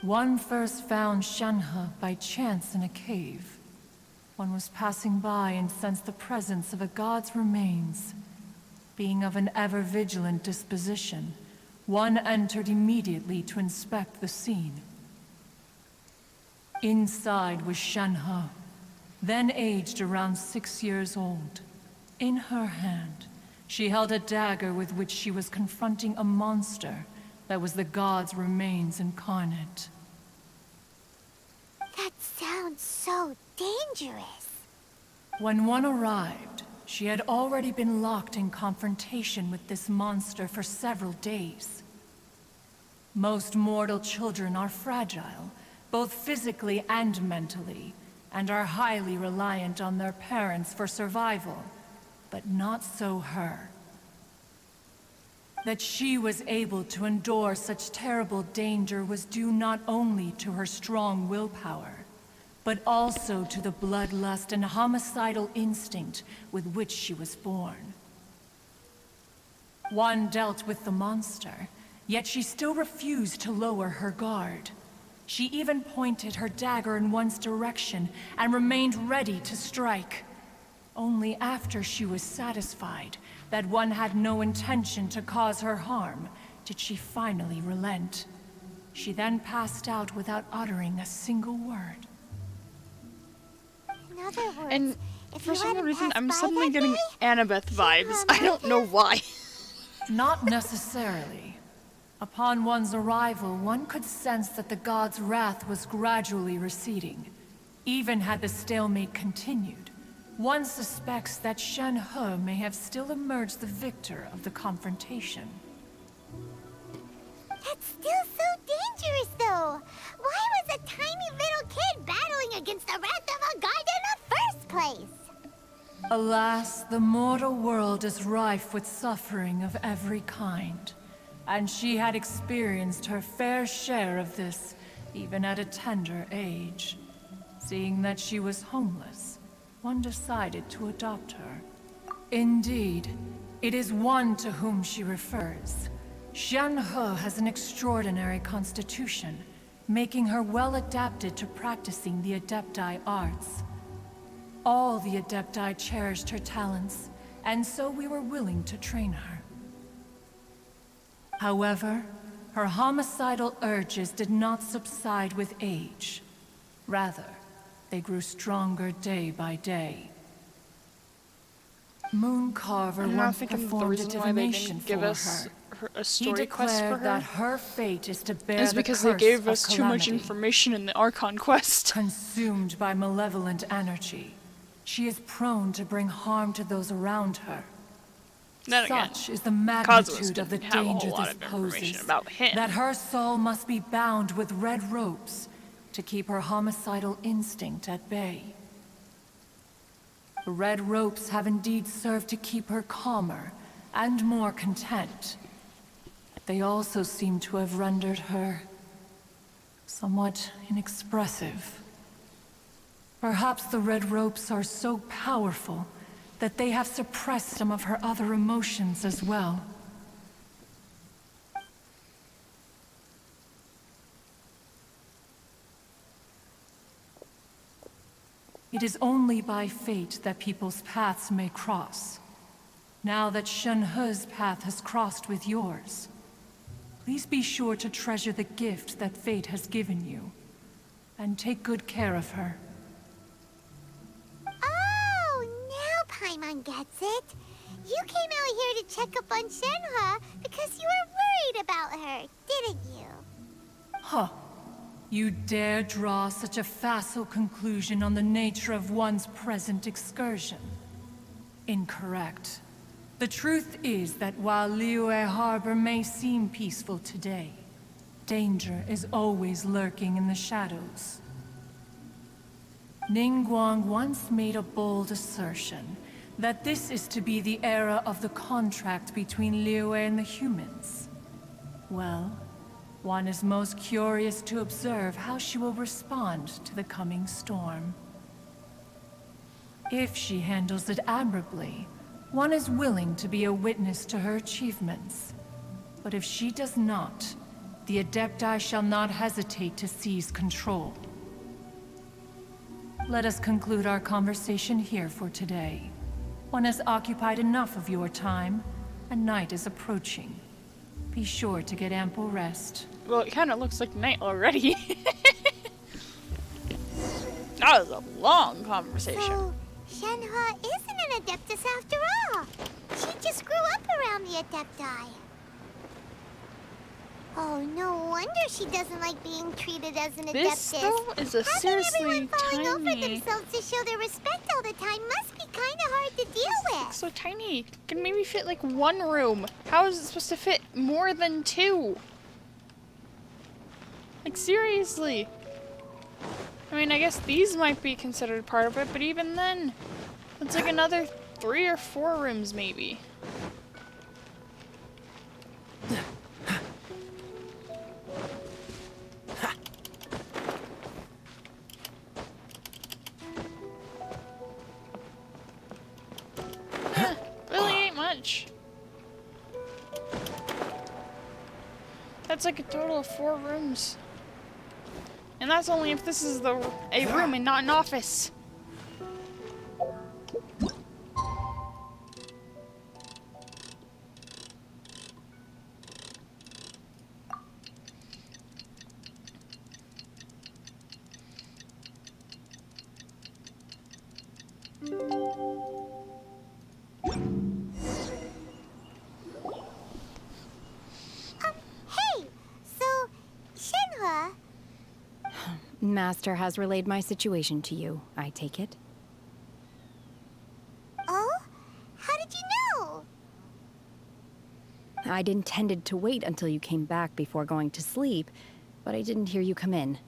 One first found Shenhe by chance in a cave. One was passing by and sensed the presence of a god's remains. Being of an ever-vigilant disposition, one entered immediately to inspect the scene. Inside was Shenhe, then aged around 6 years old. In her hand, she held a dagger with which she was confronting a monster that was the god's remains incarnate. That sounds so dangerous. When one arrived, she had already been locked in confrontation with this monster for several days. Most mortal children are fragile, both physically and mentally, and are highly reliant on their parents for survival, but not so her. That she was able to endure such terrible danger was due not only to her strong willpower, but also to the bloodlust and homicidal instinct with which she was born. One dealt with the monster, yet she still refused to lower her guard. She even pointed her dagger in one's direction and remained ready to strike. Only after she was satisfied that one had no intention to cause her harm did she finally relent. She then passed out without uttering a single word. In other words, And if for you some hadn't reason, passed I'm by suddenly that getting day, Annabeth vibes. I don't know why. Not necessarily. Upon one's arrival, one could sense that the god's wrath was gradually receding. Even had the stalemate continued, one suspects that Shenhe may have still emerged the victor of the confrontation. That's still so dangerous, though. the wrath of a god in the first place? Alas, the mortal world is rife with suffering of every kind. And she had experienced her fair share of this, even at a tender age. Seeing that she was homeless, one decided to adopt her. Indeed, it is one to whom she refers. Xianhe has an extraordinary constitution, making her well adapted to practicing the Adepti arts. All the Adepti cherished her talents, and so we were willing to train her. However, her homicidal urges did not subside with age. Rather, they grew stronger day by day. Mooncarver I'm not once thinking the performed a reason why they divination didn't give for us her. a He story quest for declared her that her fate is to bear is the because they curse gave of us too much calamity. information in the Archon quest. Consumed by malevolent energy, she is prone to bring harm to those around her. Then again, Such is the Cosmos magnitude of the didn't have a danger whole lot this of information poses, about him. that her soul must be bound with red ropes to keep her homicidal instinct at bay. The red ropes have indeed served to keep her calmer and more content. They also seem to have rendered her somewhat inexpressive. Perhaps the red ropes are so powerful that they have suppressed some of her other emotions as well. It is only by fate that people's paths may cross. Now that Xianhe's path has crossed with yours, please be sure to treasure the gift that fate has given you, and take good care of her. Oh, now Paimon gets it. You came out here to check up on Shenhe because you were worried about her, didn't you? Huh. You dare draw such a facile conclusion on the nature of one's present excursion? Incorrect. The truth is that while Liyue Harbor may seem peaceful today, danger is always lurking in the shadows. Ningguang once made a bold assertion that this is to be the era of the contract between Liyue and the humans. Well, one is most curious to observe how she will respond to the coming storm. If she handles it admirably, one is willing to be a witness to her achievements. But if she does not, the Adepti shall not hesitate to seize control. Let us conclude our conversation here for today. One has occupied enough of your time, and night is approaching. Be sure to get ample rest. Well, it kind of looks like night already. That was a long conversation. So, Shenhe isn't an Adeptus after all. She just grew up around the Adepti. Oh, no wonder she doesn't like being treated as an This, Adeptus. though, is a Having seriously everyone falling over tiny... themselves to show their respect all the time must be kind of hard to deal with. So tiny. It can maybe fit like one room. How is it supposed to fit more than two? Like, seriously. I mean, I guess these might be considered part of it, but even then, it's like another 3 or 4 rooms, maybe. Yeah, really ain't much. That's like a total of 4 rooms. And that's only if this is a room and not an office. Hey, so, Shenhe, Master has relayed my situation to you, I take it. oh? How did you know? I'd intended to wait until you came back before going to sleep, but I didn't hear you come in.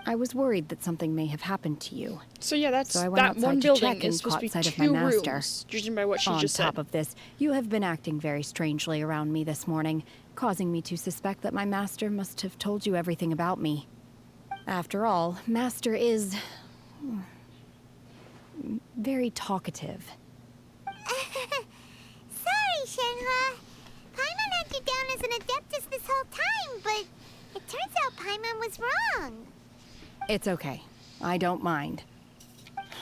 I was worried that something may have happened to you. So yeah, that's So I went that outside one to building check and is supposed caught to be sight of 2 my master. rooms, judging by what she On just top said. of this, you have been acting very strangely around me this morning, causing me to suspect that my master must have told you everything about me. After all, Master is very talkative. Sorry, Shenhua. Paimon had you down as an Adeptus this whole time, but it turns out Paimon was wrong. It's okay. I don't mind.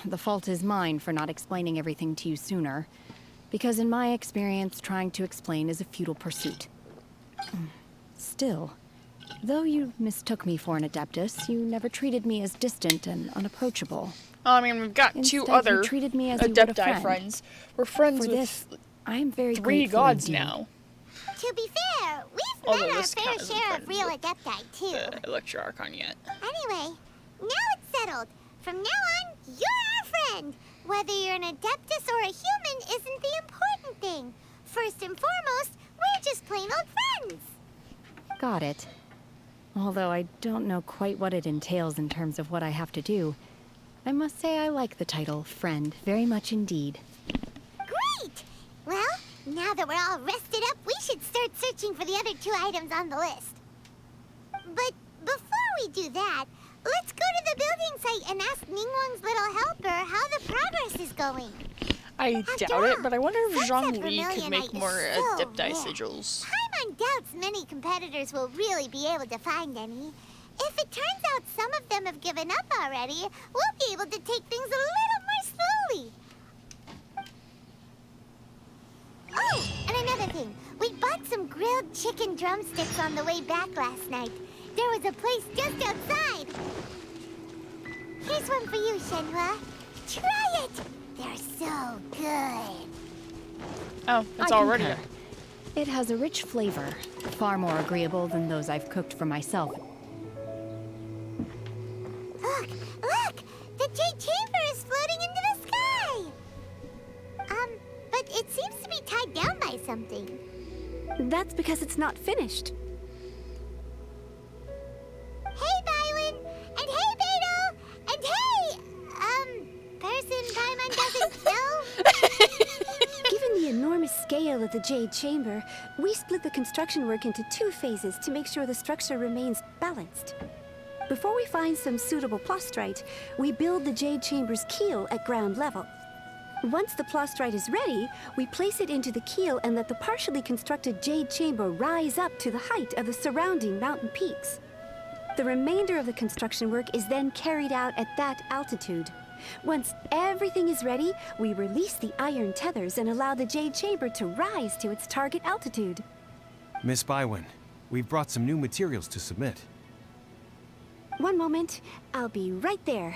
The fault is mine for not explaining everything to you sooner, because in my experience, trying to explain is a futile pursuit. Still, though you mistook me for an Adeptus, you never treated me as distant and unapproachable. I mean, we've got Instead, 2 other you treated me as you would a Adepti friend. friends. We're friends For with this, I am very 3 grateful gods indeed. now. To be fair, we've Although met our this fair count isn't share of friends real with Adepti, too. the Electro Archon yet. Anyway, now it's settled. From now on, you're our friend. Whether you're an Adeptus or a human isn't the important thing. First and foremost, we're just plain old friends. Got it. Although I don't know quite what it entails in terms of what I have to do, I must say I like the title Friend very much indeed. Great! Well, now that we're all rested up, we should start searching for the other 2 items on the list. But before we do that, let's go to the building site and ask Ningguang's little helper how the progress is going. I doubt it, but I wonder if Sunset Zhongli could Vermilionite make is more so Adepti rare. sigils. Paimon doubts many competitors will really be able to find any. If it turns out some of them have given up already, we'll be able to take things a little more slowly. Oh, and another thing. We bought some grilled chicken drumsticks on the way back last night. There was a place just outside. Here's one for you, Shenhua. Try it! They're so good. Oh, it's I already concur. It has a rich flavor, far more agreeable than those I've cooked for myself. Look! Look! The Jade Chamber is floating into the sky! But it seems to be tied down by something. That's because it's not finished. Hey, Bywin! And hey, Beidou! And hey, person Paimon doesn't know? Given the enormous scale of the Jade Chamber, we split the construction work into 2 phases to make sure the structure remains balanced. Before we find some suitable plastrite, we build the Jade Chamber's keel at ground level. Once the plastrite is ready, we place it into the keel and let the partially constructed Jade Chamber rise up to the height of the surrounding mountain peaks. The remainder of the construction work is then carried out at that altitude. Once everything is ready, we release the iron tethers and allow the Jade Chamber to rise to its target altitude. Miss Bywin, we've brought some new materials to submit. One moment, I'll be right there.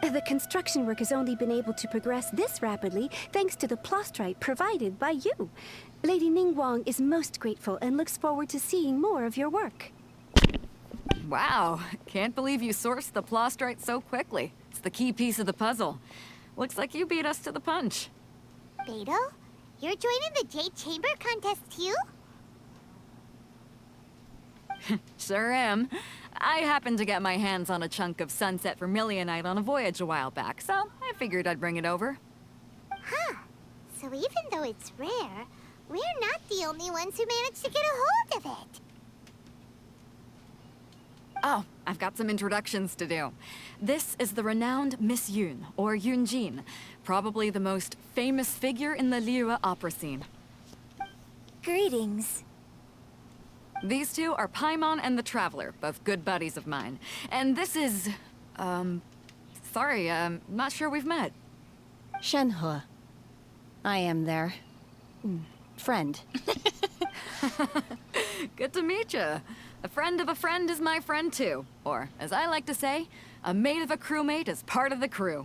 The construction work has only been able to progress this rapidly thanks to the plastrite provided by you. Lady Ningguang is most grateful and looks forward to seeing more of your work. Wow, can't believe you sourced the plastrite so quickly. It's the key piece of the puzzle. Looks like you beat us to the punch. Beidou, you're joining the Jade Chamber contest too? Sure am. I happened to get my hands on a chunk of Sunset Vermilionite on a voyage a while back, so I figured I'd bring it over. Huh. So even though it's rare, we're not the only ones who managed to get a hold of it. Oh, I've got some introductions to do. This is the renowned Miss Yun, or Yunjin, probably the most famous figure in the Liyue opera scene. Greetings. These 2 are Paimon and the Traveler, both good buddies of mine. And this is... sorry, not sure we've met. Shenhua. I am their... friend. Good to meet you. A friend of a friend is my friend too. Or, as I like to say, a mate of a crewmate is part of the crew.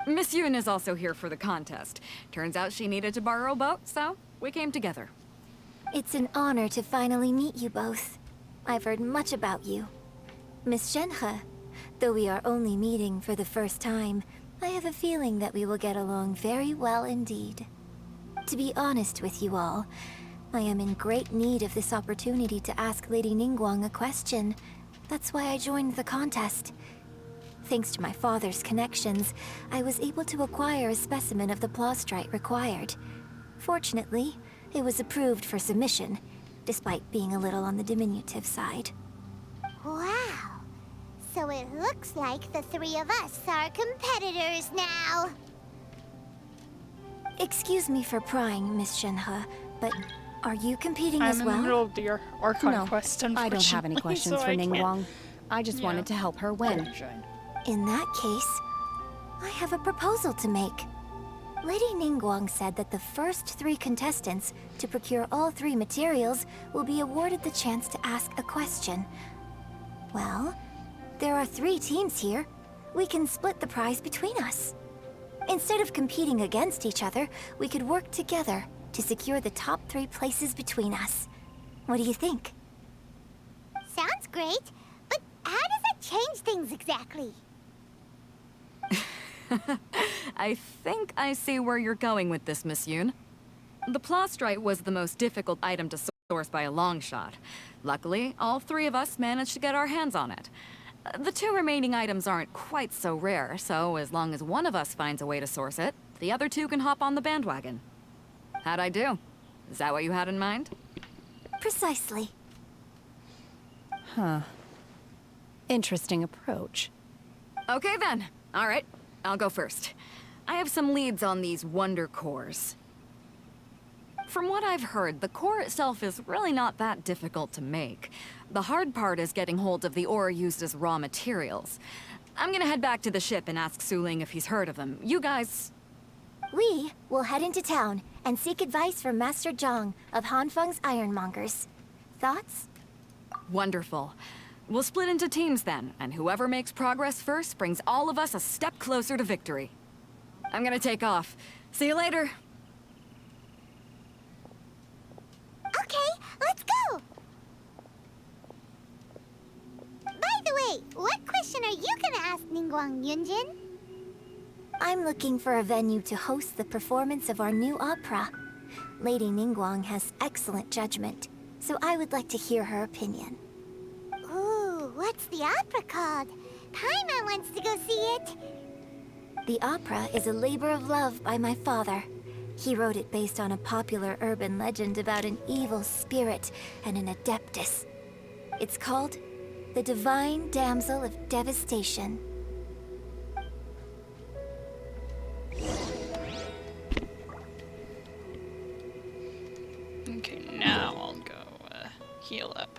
Miss Yun is also here for the contest. Turns out she needed to borrow a boat, so we came together. It's an honor to finally meet you both. I've heard much about you. Miss Shenhe, though we are only meeting for the first time, I have a feeling that we will get along very well indeed. To be honest with you all, I am in great need of this opportunity to ask Lady Ningguang a question. That's why I joined the contest. Thanks to my father's connections, I was able to acquire a specimen of the Plostrite required. Fortunately, it was approved for submission, despite being a little on the diminutive side. Wow. So it looks like the three of us are competitors now. Excuse me for prying, Miss Shenhe, but are you competing as well? I'm in the middle of the Archon No, quest, I don't have any unfortunately, questions so for I can't- Ningguang. I just wanted to help her win. In that case, I have a proposal to make. Lady Ningguang said that the first 3 contestants to procure all 3 materials will be awarded the chance to ask a question. Well, there are 3 teams here. We can split the prize between us. Instead of competing against each other, we could work together to secure the top 3 places between us. What do you think? Sounds great, but how does that change things exactly? I think I see where you're going with this, Miss Yoon. The Plostrite was the most difficult item to source by a long shot. Luckily, all 3 of us managed to get our hands on it. The 2 remaining items aren't quite so rare, so as long as one of us finds a way to source it, the other 2 can hop on the bandwagon. How'd I do? Is that what you had in mind? Precisely. Huh. Interesting approach. Okay then. All right, I'll go first. I have some leads on these wonder cores. From what I've heard, the core itself is really not that difficult to make. The hard part is getting hold of the ore used as raw materials. I'm gonna head back to the ship and ask Su Ling if he's heard of them. You guys... We will head into town and seek advice from Master Zhang of Hanfeng's Ironmongers. Thoughts? Wonderful. We'll split into teams then, and whoever makes progress first brings all of us a step closer to victory. I'm gonna take off. See you later. Okay, let's go! By the way, what question are you gonna ask Ningguang, Yunjin? I'm looking for a venue to host the performance of our new opera. Lady Ningguang has excellent judgment, so I would like to hear her opinion. Ooh, what's the opera called? Paimon wants to go see it. The opera is a labor of love by my father. He wrote it based on a popular urban legend about an evil spirit and an adeptus. It's called The Divine Damsel of Devastation. Okay, now I'll go heal up.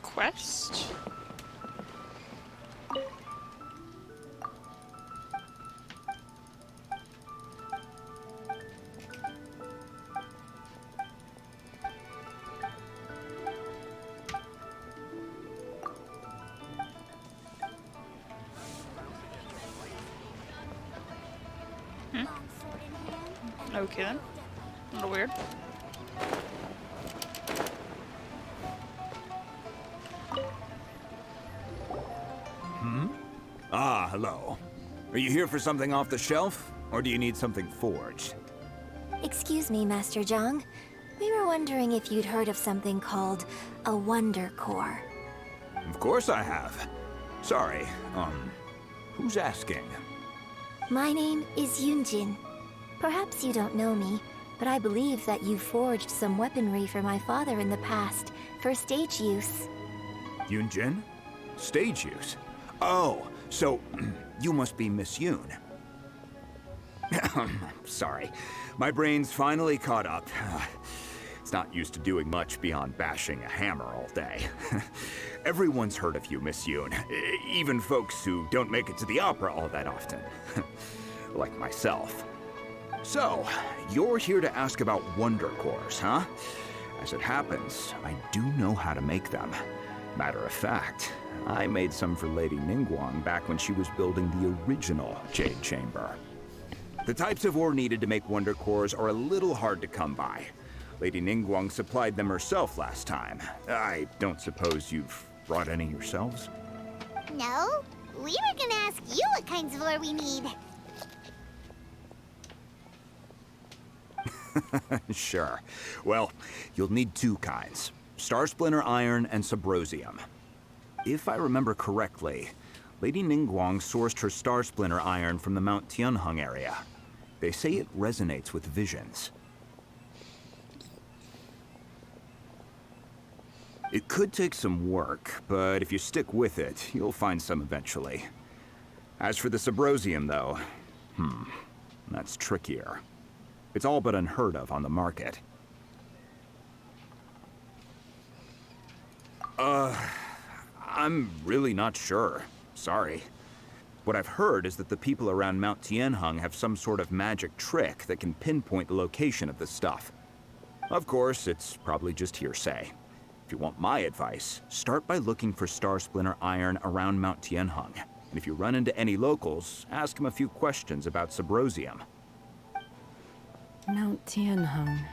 Quest? Okay then. A little weird. Ah, hello. Are you here for something off the shelf, or do you need something forged? Excuse me, Master Zhang. We were wondering if you'd heard of something called a Wonder Core. Of course I have. Sorry, who's asking? My name is Yunjin. Perhaps you don't know me, but I believe that you forged some weaponry for my father in the past, for stage use. Yunjin? Stage use? Oh, so you must be Miss Yoon. Sorry, my brain's finally caught up. It's not used to doing much beyond bashing a hammer all day. Everyone's heard of you, Miss Yoon. Even folks who don't make it to the opera all that often. Like myself. So, you're here to ask about Wonder Cores, huh? As it happens, I do know how to make them. Matter of fact, I made some for Lady Ningguang back when she was building the original Jade Chamber. The types of ore needed to wonder cores are a little hard to come by. Lady Ningguang supplied them herself last time. I don't suppose you've brought any yourselves? No, we were gonna ask you what kinds of ore we need. Sure. Well, you'll need two kinds. Star Splinter Iron and Subrosium. If I remember correctly, Lady Ningguang sourced her Star Splinter Iron from the Mount Tianheng area. They say it resonates with visions. It could take some work, but if you stick with it, you'll find some eventually. As for the Subrosium, though, that's trickier. It's all but unheard of on the market. I'm really not sure. Sorry. What I've heard is that the people around Mount Tianheng have some sort of magic trick that can pinpoint the location of the stuff. Of course, it's probably just hearsay. If you want my advice, start by looking for Star Splinter Iron around Mount Tianheng. And if you run into any locals, ask them a few questions about Subrosium. Mount Tianheng.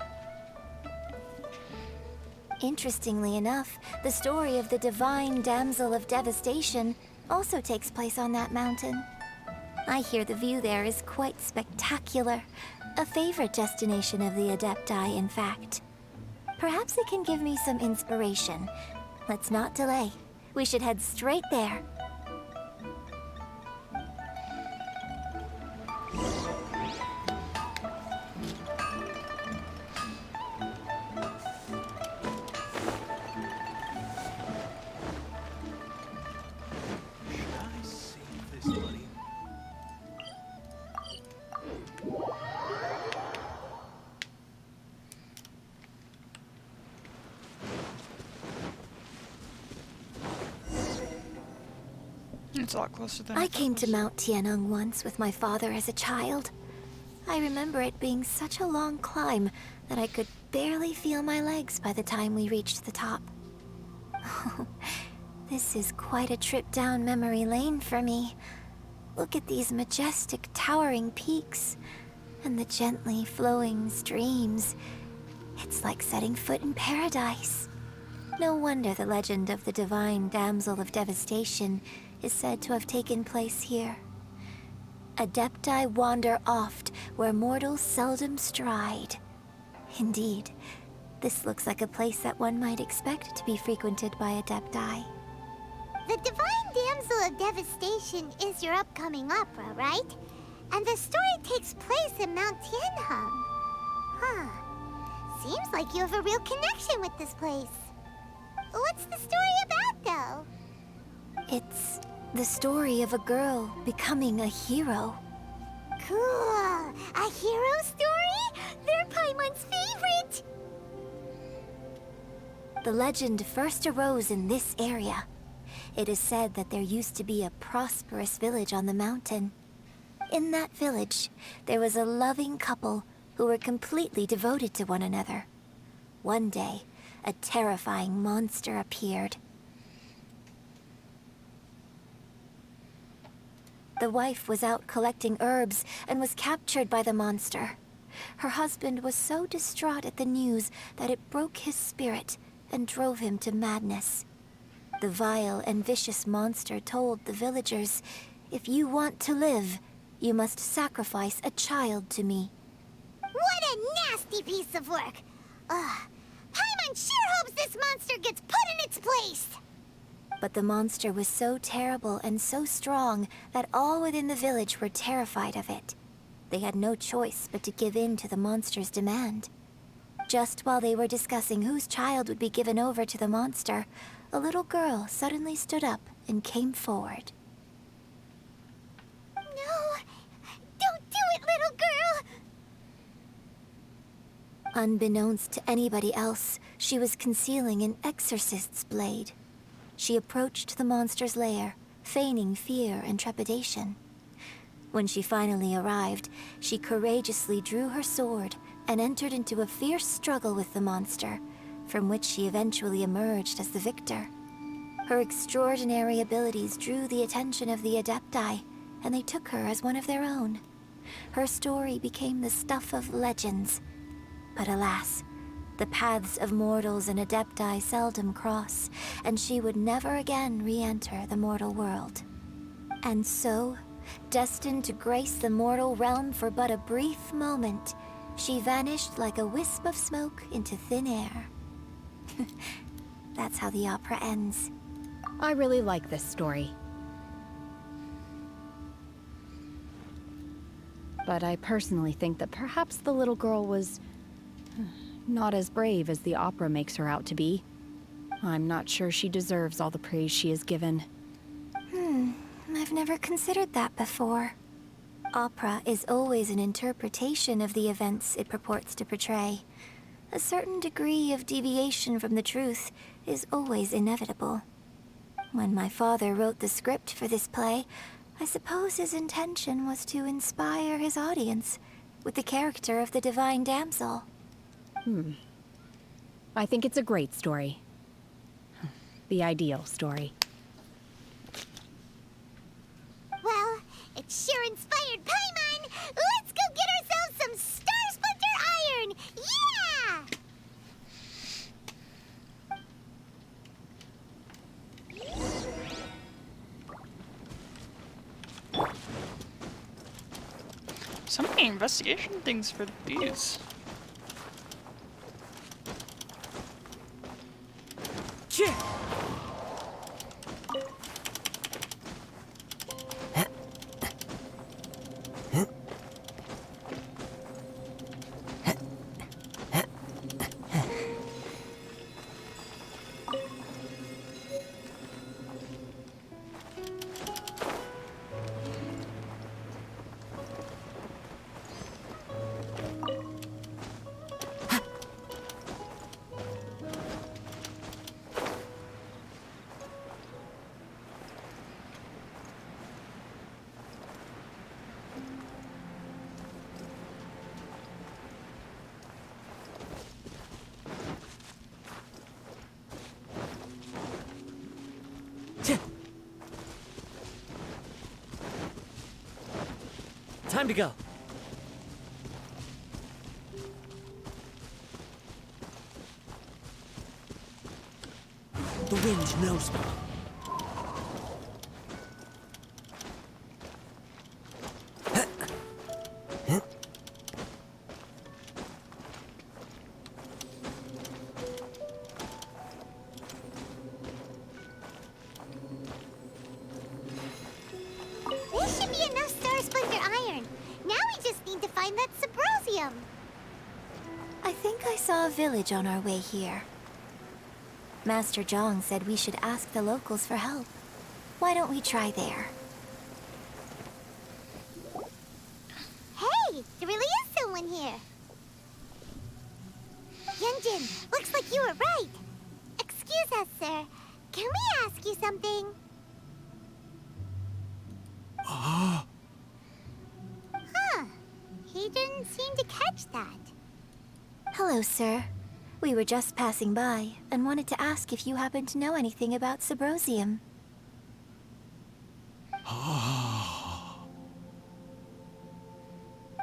Interestingly enough, the story of the divine damsel of devastation also takes place on that mountain. I hear the view there is quite spectacular. A favorite destination of the Adepti, in fact. Perhaps it can give me some inspiration. Let's not delay. We should head straight there. It's a lot closer than I came to Mount Tianheng once with my father as a child. I remember it being such a long climb that I could barely feel my legs by the time we reached the top. This is quite a trip down memory lane for me. Look at these majestic, towering peaks, and the gently flowing streams. It's like setting foot in paradise. No wonder the legend of the divine damsel of devastation is said to have taken place here. Adepti wander oft where mortals seldom stride. Indeed, this looks like a place that one might expect to be frequented by Adepti. The Divine Damsel of Devastation is your upcoming opera, right? And the story takes place in Mount Tianheng. Huh. Seems like you have a real connection with this place. What's the story about, though? It's the story of a girl becoming a hero. Cool. A hero story? They're Paimon's favorite! The legend first arose in this area. It is said that there used to be a prosperous village on the mountain. In that village, there was a loving couple who were completely devoted to one another. One day, a terrifying monster appeared. The wife was out collecting herbs and was captured by the monster. Her husband was so distraught at the news that it broke his spirit and drove him to madness. The vile and vicious monster told the villagers, "If you want to live, you must sacrifice a child to me." What a nasty piece of work! Ugh. Paimon sure hopes this monster gets put in its place! But the monster was so terrible and so strong that all within the village were terrified of it. They had no choice but to give in to the monster's demand. Just while they were discussing whose child would be given over to the monster, a little girl suddenly stood up and came forward. No! Don't do it, little girl! Unbeknownst to anybody else, she was concealing an exorcist's blade. She approached the monster's lair, feigning fear and trepidation. When she finally arrived, she courageously drew her sword and entered into a fierce struggle with the monster, from which she eventually emerged as the victor. Her extraordinary abilities drew the attention of the Adepti, and they took her as one of their own. Her story became the stuff of legends. But alas, the paths of mortals and Adepti seldom cross, and she would never again re-enter the mortal world. And so, destined to grace the mortal realm for but a brief moment, she vanished like a wisp of smoke into thin air. That's how the opera ends. I really like this story. But I personally think that perhaps the little girl was not as brave as the opera makes her out to be. I'm not sure she deserves all the praise she is given. I've never considered that before. Opera is always an interpretation of the events it purports to portray. A certain degree of deviation from the truth is always inevitable. When my father wrote the script for this play, I suppose his intention was to inspire his audience with the character of the divine damsel. I think it's a great story. The ideal story. Well, it sure inspired Paimon! Let's go get ourselves some Star Splinter Iron! Yeah! So many investigation things for these. Time to go. The wind knows me. This should be enough Star Splinter Iron. Now we just need to find that Subrosium. I think I saw a village on our way here. Master Zhang said we should ask the locals for help. Why don't we try there? Hey, there really is someone here. Yunjin, looks like you were right. Excuse us, sir. Can we ask you something? Huh. He didn't seem to catch that. Hello, sir. We were just passing by and wanted to ask if you happen to know anything about Subrosium.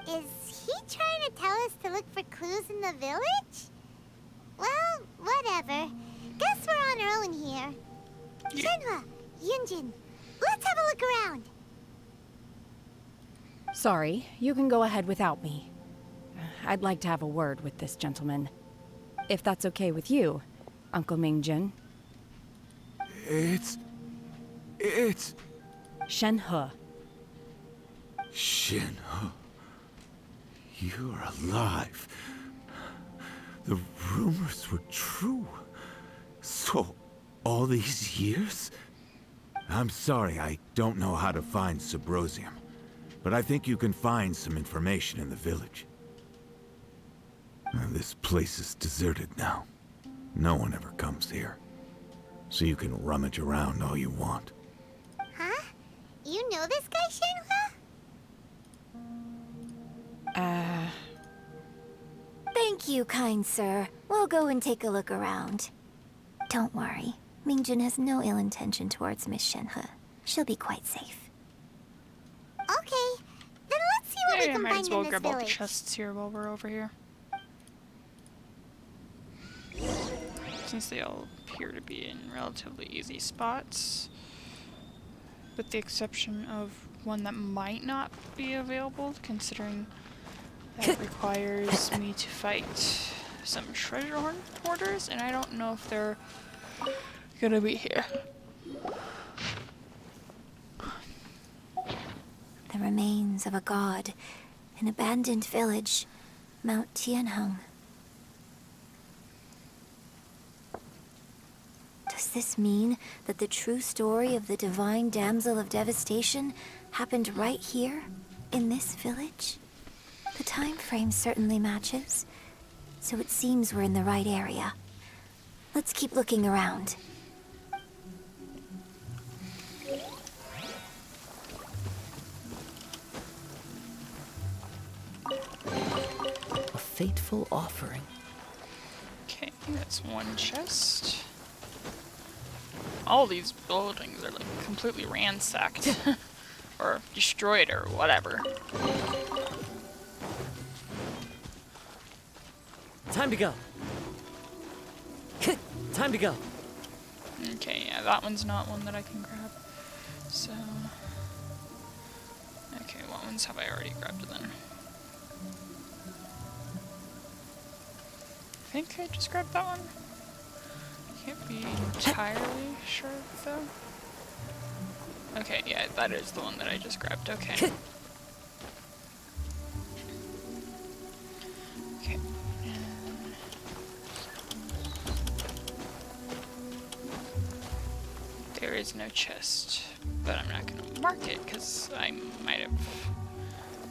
Is he trying to tell us to look for clues in the village? Well, whatever. Guess we're on our own here. Shenhua, Yunjin, let's have a look around. Sorry, you can go ahead without me. I'd like to have a word with this gentleman. If that's okay with you, Uncle Mingjin. It's... Shenhe. Shenhe. You're alive. The rumors were true. So, all these years? I'm sorry, I don't know how to find Subrosium. But I think you can find some information in the village. This place is deserted now. No one ever comes here. So you can rummage around all you want. Huh? You know this guy, Shenhua? Thank you, kind sir. We'll go and take a look around. Don't worry. Mingjun has no ill intention towards Miss Shenhe. She'll be quite safe. Okay, then let's see what we Maybe I can might find as well in this grab all the village. chests here while we're over here. Since they all appear to be in relatively easy spots. With the exception of one that might not be available, considering that it requires me to fight some treasure hoarders, and I don't know if they're gonna be here. The remains of a god, an abandoned village, Mount Tianheng. Does this mean that the true story of the Divine Damsel of Devastation happened right here, in this village? The time frame certainly matches, so it seems we're in the right area. Let's keep looking around. A fateful offering. Okay, that's one chest. All these buildings are like completely ransacked. Or destroyed or whatever. Time to go. Time to go. Okay, yeah, that one's not one that I can grab. So... Okay, what ones have I already grabbed then? I think I just grabbed that one. Can't be entirely sure though. Okay, yeah, that is the one that I just grabbed. Okay. Okay. There is no chest, but I'm not gonna mark it because I might have.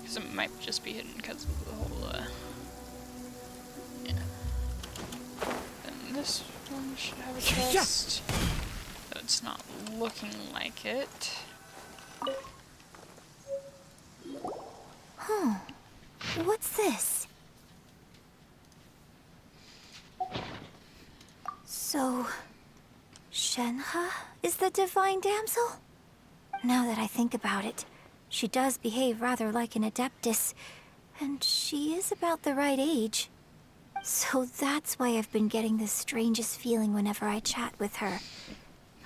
Because it might just be hidden because of the whole. Yeah. And this one should have a chest. Though it's not looking like it. Huh. What's this? So... Shenhe is the Divine Damsel? Now that I think about it, she does behave rather like an Adeptus, and she is about the right age. So that's why I've been getting the strangest feeling whenever I chat with her.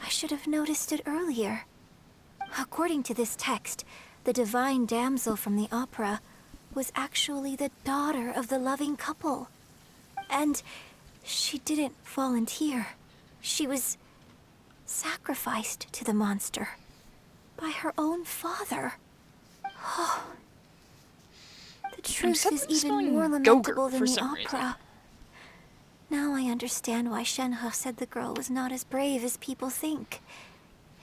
I should have noticed it earlier. According to this text, the Divine Damsel from the opera was actually the daughter of the loving couple. And she didn't volunteer. She was sacrificed to the monster by her own father. Oh, the truth is even more lamentable than the opera. Now I understand why Shenhe said the girl was not as brave as people think.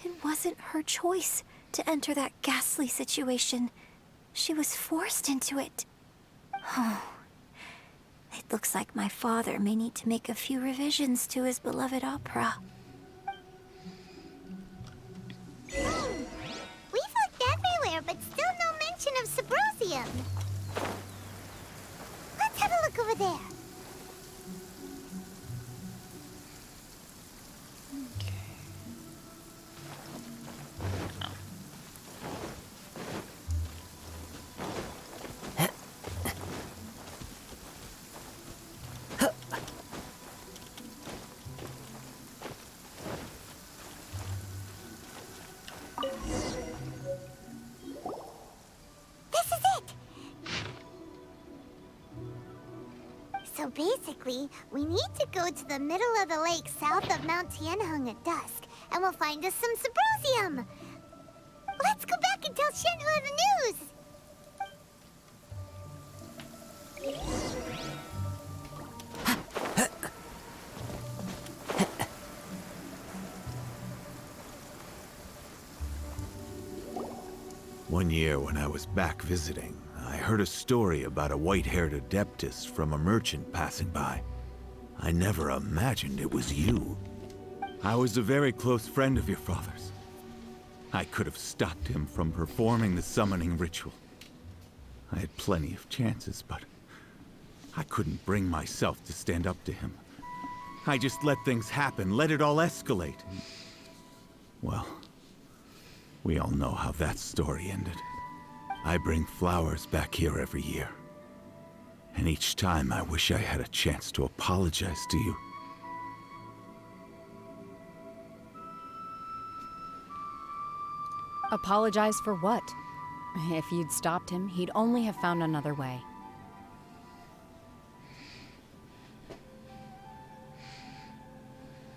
It wasn't her choice to enter that ghastly situation. She was forced into it. Oh, it looks like my father may need to make a few revisions to his beloved opera. We've looked everywhere, but still no mention of Sabrosium. Let's have a look over there. So basically, we need to go to the middle of the lake south of Mount Tianheng at dusk, and we'll find us some Sabrosium! Let's go back and tell Shenhe the news! One year when I was back visiting, I heard a story about a white-haired Adeptus from a merchant passing by. I never imagined it was you. I was a very close friend of your father's. I could have stopped him from performing the summoning ritual. I had plenty of chances, but I couldn't bring myself to stand up to him. I just let things happen, let it all escalate. Well, we all know how that story ended. I bring flowers back here every year. And each time I wish I had a chance to apologize to you. Apologize for what? If you'd stopped him, he'd only have found another way.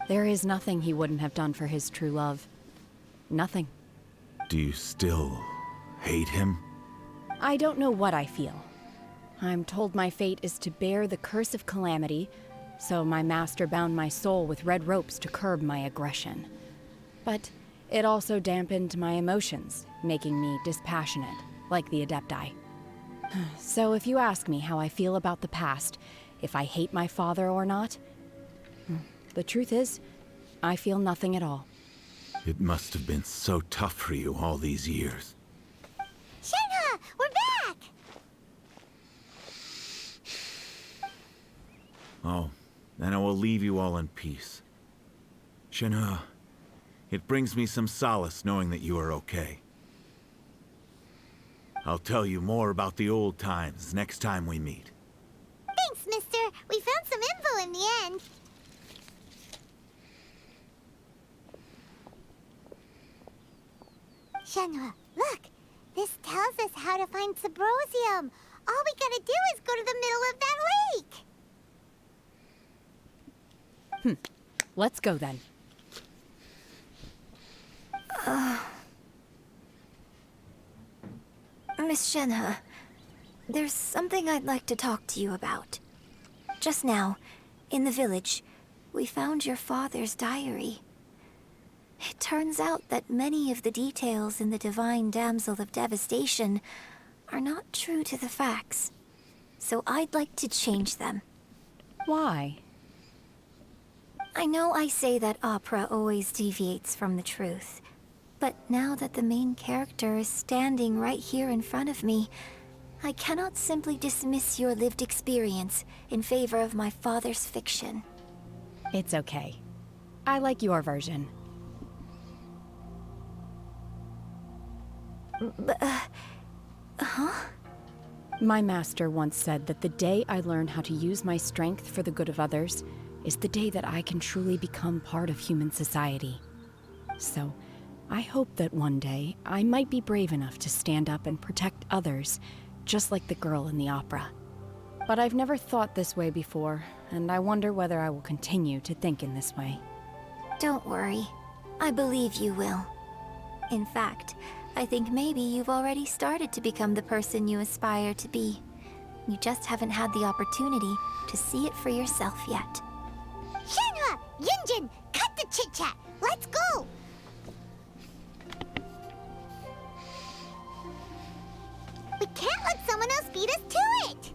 There is nothing he wouldn't have done for his true love. Nothing. Do you still hate him? I don't know what I feel. I'm told my fate is to bear the curse of calamity, so my master bound my soul with red ropes to curb my aggression. But it also dampened my emotions, making me dispassionate, like the Adepti. So if you ask me how I feel about the past, if I hate my father or not, the truth is, I feel nothing at all. It must have been so tough for you all these years. Shenhe, we're back! Oh, then I will leave you all in peace. Shenhe, it brings me some solace knowing that you are okay. I'll tell you more about the old times next time we meet. Thanks, mister. We found some info in the end. Shenhe, look! This tells us how to find Subrosium. All we gotta do is go to the middle of that lake! Let's go then. Miss Shenhe, there's something I'd like to talk to you about. Just now, in the village, we found your father's diary. It turns out that many of the details in the Divine Damsel of Devastation are not true to the facts. So I'd like to change them. Why? I know I say that opera always deviates from the truth, but now that the main character is standing right here in front of me, I cannot simply dismiss your lived experience in favor of my father's fiction. It's okay. I like your version. Huh? My master once said that the day I learn how to use my strength for the good of others is the day that I can truly become part of human society. So, I hope that one day I might be brave enough to stand up and protect others, just like the girl in the opera. But I've never thought this way before, and I wonder whether I will continue to think in this way. Don't worry. I believe you will. In fact, I think maybe you've already started to become the person you aspire to be. You just haven't had the opportunity to see it for yourself yet. Shenhe! Yunjin! Cut the chit-chat! Let's go! We can't let someone else beat us to it!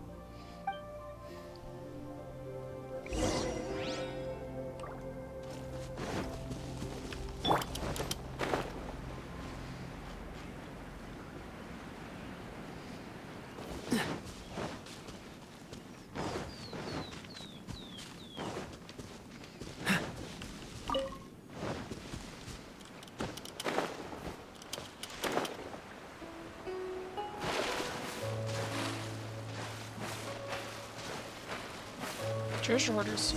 Treasure hoarders.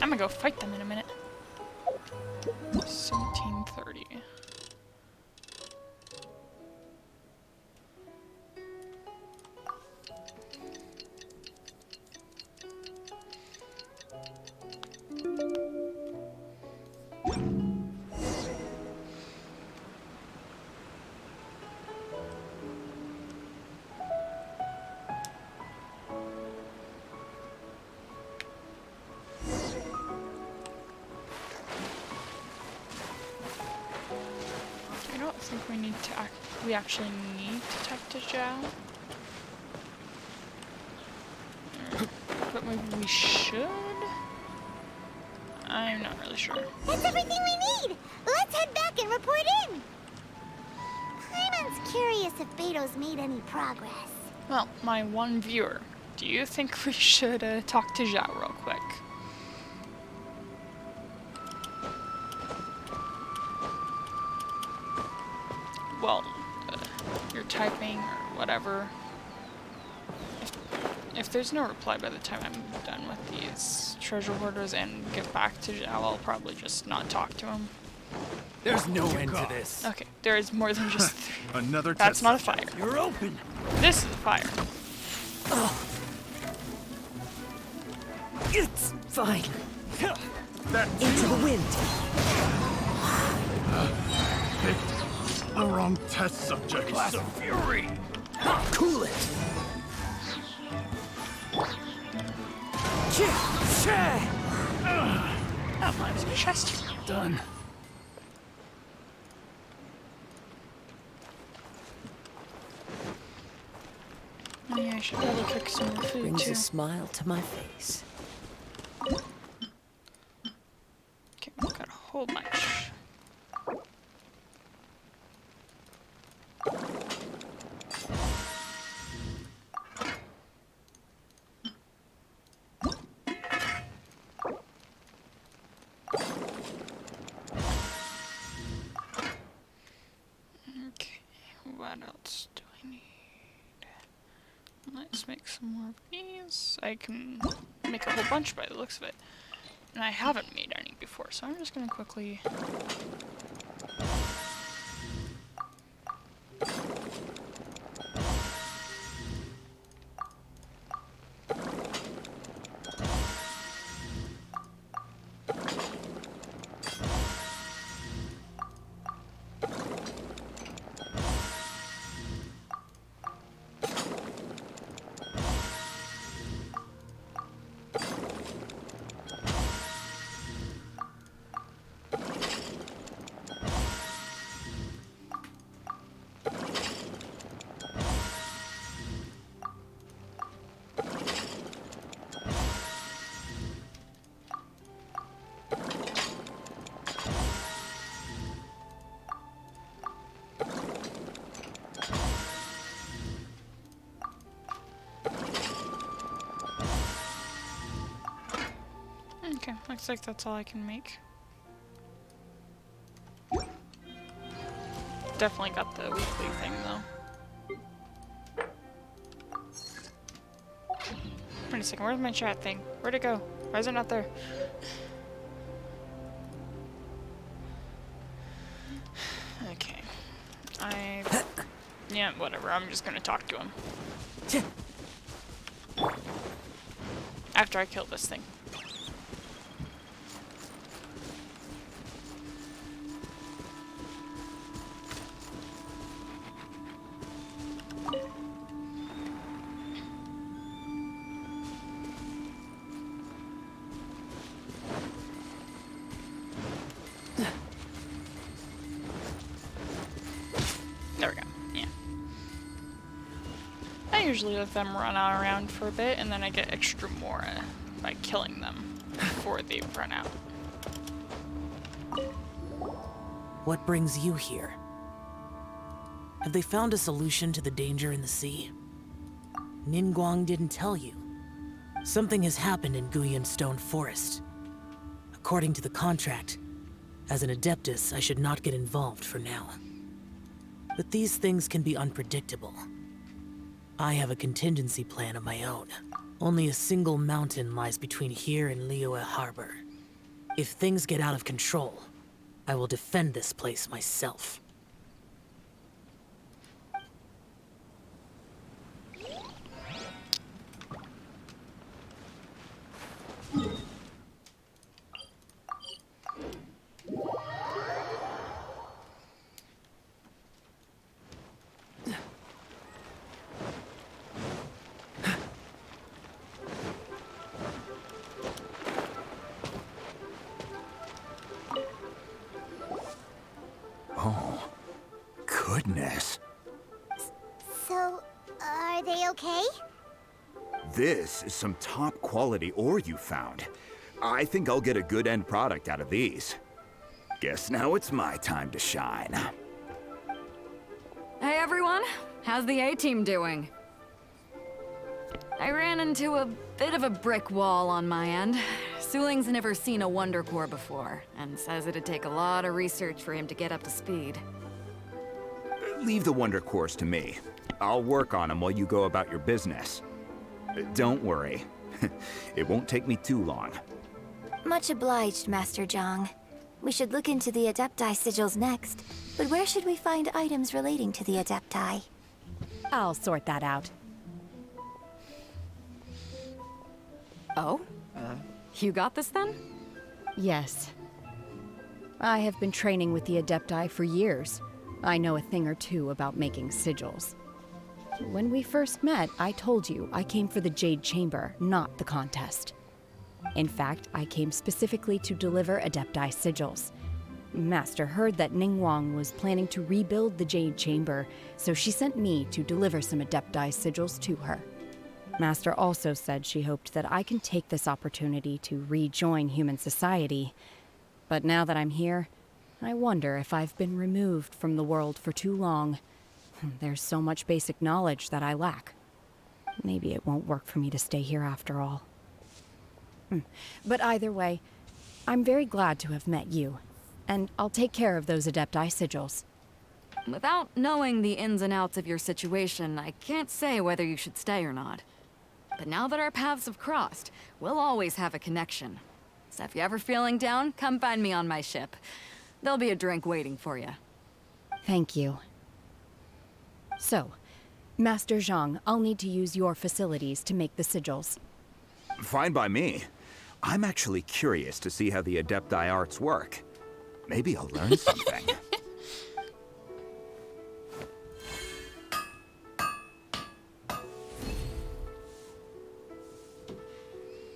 I'm gonna go fight them in a minute. 1730. I don't think we need to we actually need to talk to Zhao. But maybe we should? I'm not really sure. That's everything we need! Let's head back and report in! Paimon's curious if Beto's made any progress. Well, my one viewer, do you think we should talk to Zhao real quick? you're typing or whatever. If there's no reply by the time I'm done with these treasure hoarders and get back to Zhao, I'll probably just not talk to him. There's no end to this. Okay, there is more than just three. Another That's test not a subject. fire. You're open. This is a fire. It's fine. That's Into the wind. Picked the wrong test subject. Class of fury. Cool it. That mine's my chest. Done. Yeah, I should probably cook some more food Brings too. a smile to my face. Okay, we've got a whole bunch. Okay, what else do I need? Let's make some more of these. I can make a whole bunch by the looks of it. And I haven't made any before, so I'm just gonna quickly... Okay, looks like that's all I can make. Definitely got the weekly thing though. Wait a second, where's my chat thing? Where'd it go? Why is it not there? Okay. Yeah, whatever, I'm just gonna talk to him. After I kill this thing. There we go, yeah. I usually let them run around for a bit, and then I get extra more by killing them before they run out. What brings you here? Have they found a solution to the danger in the sea? Ningguang didn't tell you. Something has happened in Guyan Stone Forest. According to the contract, as an Adeptus, I should not get involved for now. But these things can be unpredictable. I have a contingency plan of my own. Only a single mountain lies between here and Liyue Harbor. If things get out of control, I will defend this place myself. Oh, goodness. So, are they okay? This is some top quality ore you found. I think I'll get a good end product out of these. Guess now it's my time to shine. Hey everyone, how's the A-team doing? I ran into a bit of a brick wall on my end. Suling's never seen a Wonder Core before, and says it'd take a lot of research for him to get up to speed. Leave the Wonder Cores to me. I'll work on them while you go about your business. Don't worry. It won't take me too long. Much obliged, Master Zhang. We should look into the Adepti sigils next. But where should we find items relating to the Adepti? I'll sort that out. Oh? You got this then? Yes. I have been training with the Adepti for years. I know a thing or two about making sigils. When we first met, I told you I came for the Jade Chamber, not the contest. In fact, I came specifically to deliver Adepti sigils. Master heard that Ningguang was planning to rebuild the Jade Chamber, so she sent me to deliver some Adepti sigils to her. Master also said she hoped that I can take this opportunity to rejoin human society. But now that I'm here, I wonder if I've been removed from the world for too long. There's so much basic knowledge that I lack. Maybe it won't work for me to stay here after all. But either way, I'm very glad to have met you, and I'll take care of those Adepti sigils. Without knowing the ins and outs of your situation, I can't say whether you should stay or not. But now that our paths have crossed, we'll always have a connection. So if you're ever feeling down, come find me on my ship. There'll be a drink waiting for you. Thank you. So, Master Zhang, I'll need to use your facilities to make the sigils. Fine by me. I'm actually curious to see how the Adepti arts work. Maybe I'll learn something.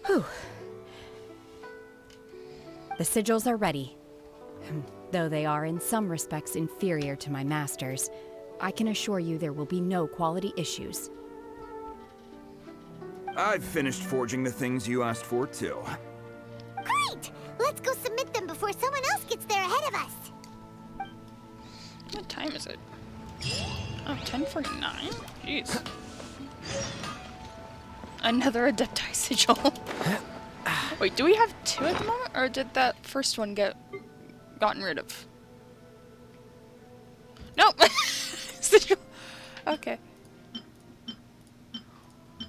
Whew. The sigils are ready. Though they are in some respects inferior to my master's, I can assure you there will be no quality issues. I've finished forging the things you asked for, too. Great! Let's go submit them before someone else gets there ahead of us. What time is it? Oh, 10:49? Jeez. Another Adepti sigil. Wait, do we have two at the moment? Or did that first one get gotten rid of? Nope! Sigil. Okay.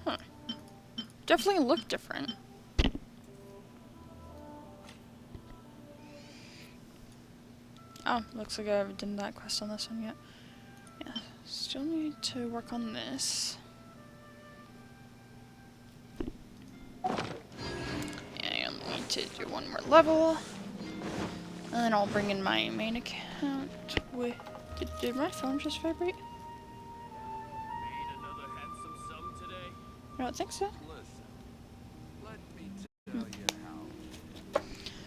Huh. Definitely look different. Oh, looks like I haven't done that quest on this one yet. Yeah, still need to work on this. Yeah, I need to do one more level. And then I'll bring in my main account. Wait, did my phone just vibrate? I don't think so.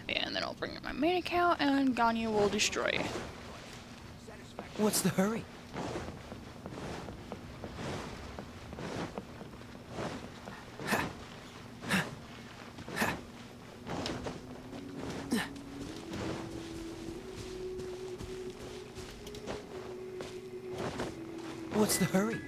Yeah, and then I'll bring in my main account and Ganyu will destroy. What's the hurry? What's the hurry?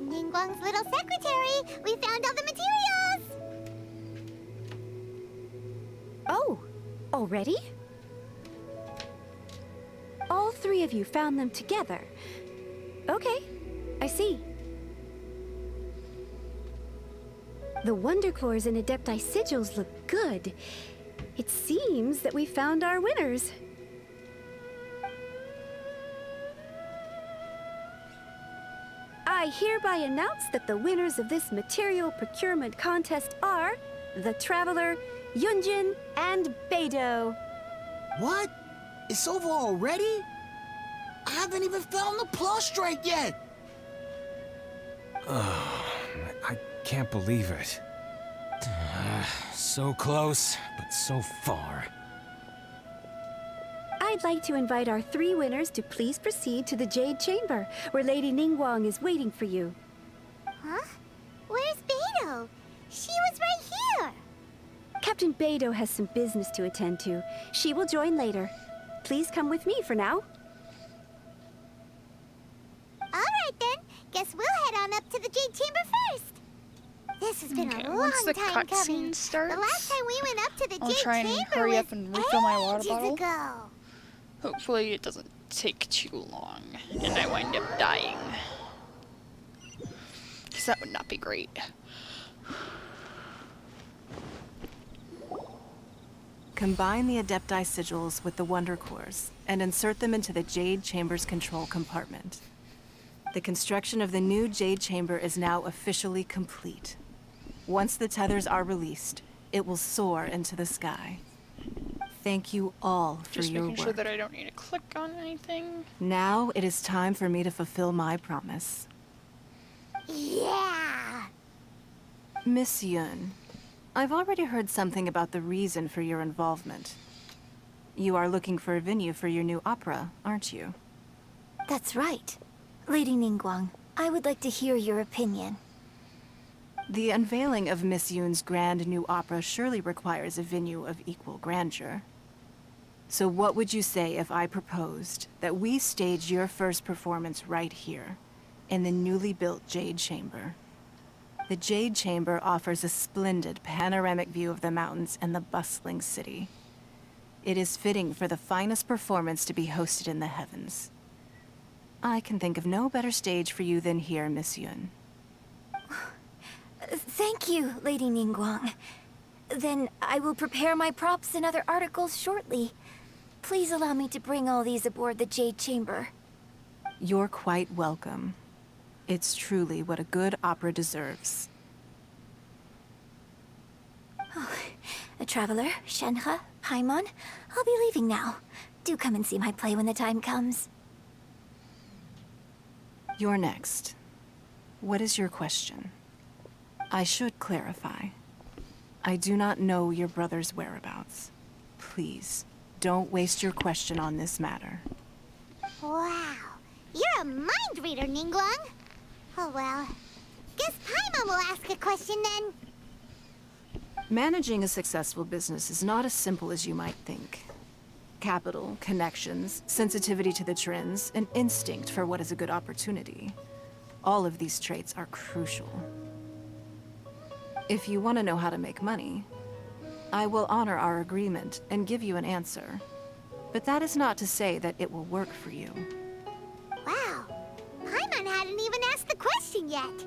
Ningguang's little secretary! We found all the materials! Oh, already? All three of you found them together. Okay, I see. The Wonder Cores and Adepti sigils look good. It seems that we found our winners. I hereby announce that the winners of this material procurement contest are the Traveler, Yunjin, and Beidou. What? It's over already? I haven't even found the Plustrite yet! I can't believe it. So close, but so far. I'd like to invite our three winners to please proceed to the Jade Chamber, where Lady Ningguang is waiting for you. Huh? Where's Beidou? She was right here! Captain Beidou has some business to attend to. She will join later. Please come with me for now. Alright then, guess we'll head on up to the Jade Chamber first. This has been Okay, a long once the time coming. cutscene starts, The last time we went up to the I'll Jade try and Chamber hurry was up and refill my water ages bottle. ago. Hopefully it doesn't take too long and I wind up dying. Because that would not be great. Combine the Adepti sigils with the Wonder Cores and insert them into the Jade Chamber's control compartment. The construction of the new Jade Chamber is now officially complete. Once the tethers are released, it will soar into the sky. Thank you all for Just your making sure work. that I don't need to click on anything. Now it is time for me to fulfill my promise. Yeah! Miss Yun, I've already heard something about the reason for your involvement. You are looking for a venue for your new opera, aren't you? That's right. Lady Ningguang, I would like to hear your opinion. The unveiling of Miss Yun's grand new opera surely requires a venue of equal grandeur. So what would you say if I proposed that we stage your first performance right here, in the newly built Jade Chamber? The Jade Chamber offers a splendid panoramic view of the mountains and the bustling city. It is fitting for the finest performance to be hosted in the heavens. I can think of no better stage for you than here, Miss Yun. Thank you, Lady Ningguang. Then I will prepare my props and other articles shortly. Please allow me to bring all these aboard the Jade Chamber. You're quite welcome. It's truly what a good opera deserves. Oh, a traveler, Shenhe, Paimon, I'll be leaving now. Do come and see my play when the time comes. You're next. What is your question? I should clarify. I do not know your brother's whereabouts. Please, don't waste your question on this matter. Wow. You're a mind reader, Ningguang. Oh well. Guess Paimon will ask a question then. Managing a successful business is not as simple as you might think. Capital, connections, sensitivity to the trends, and instinct for what is a good opportunity. All of these traits are crucial. If you want to know how to make money, I will honor our agreement and give you an answer. But that is not to say that it will work for you. Wow. Paimon hadn't even asked the question yet.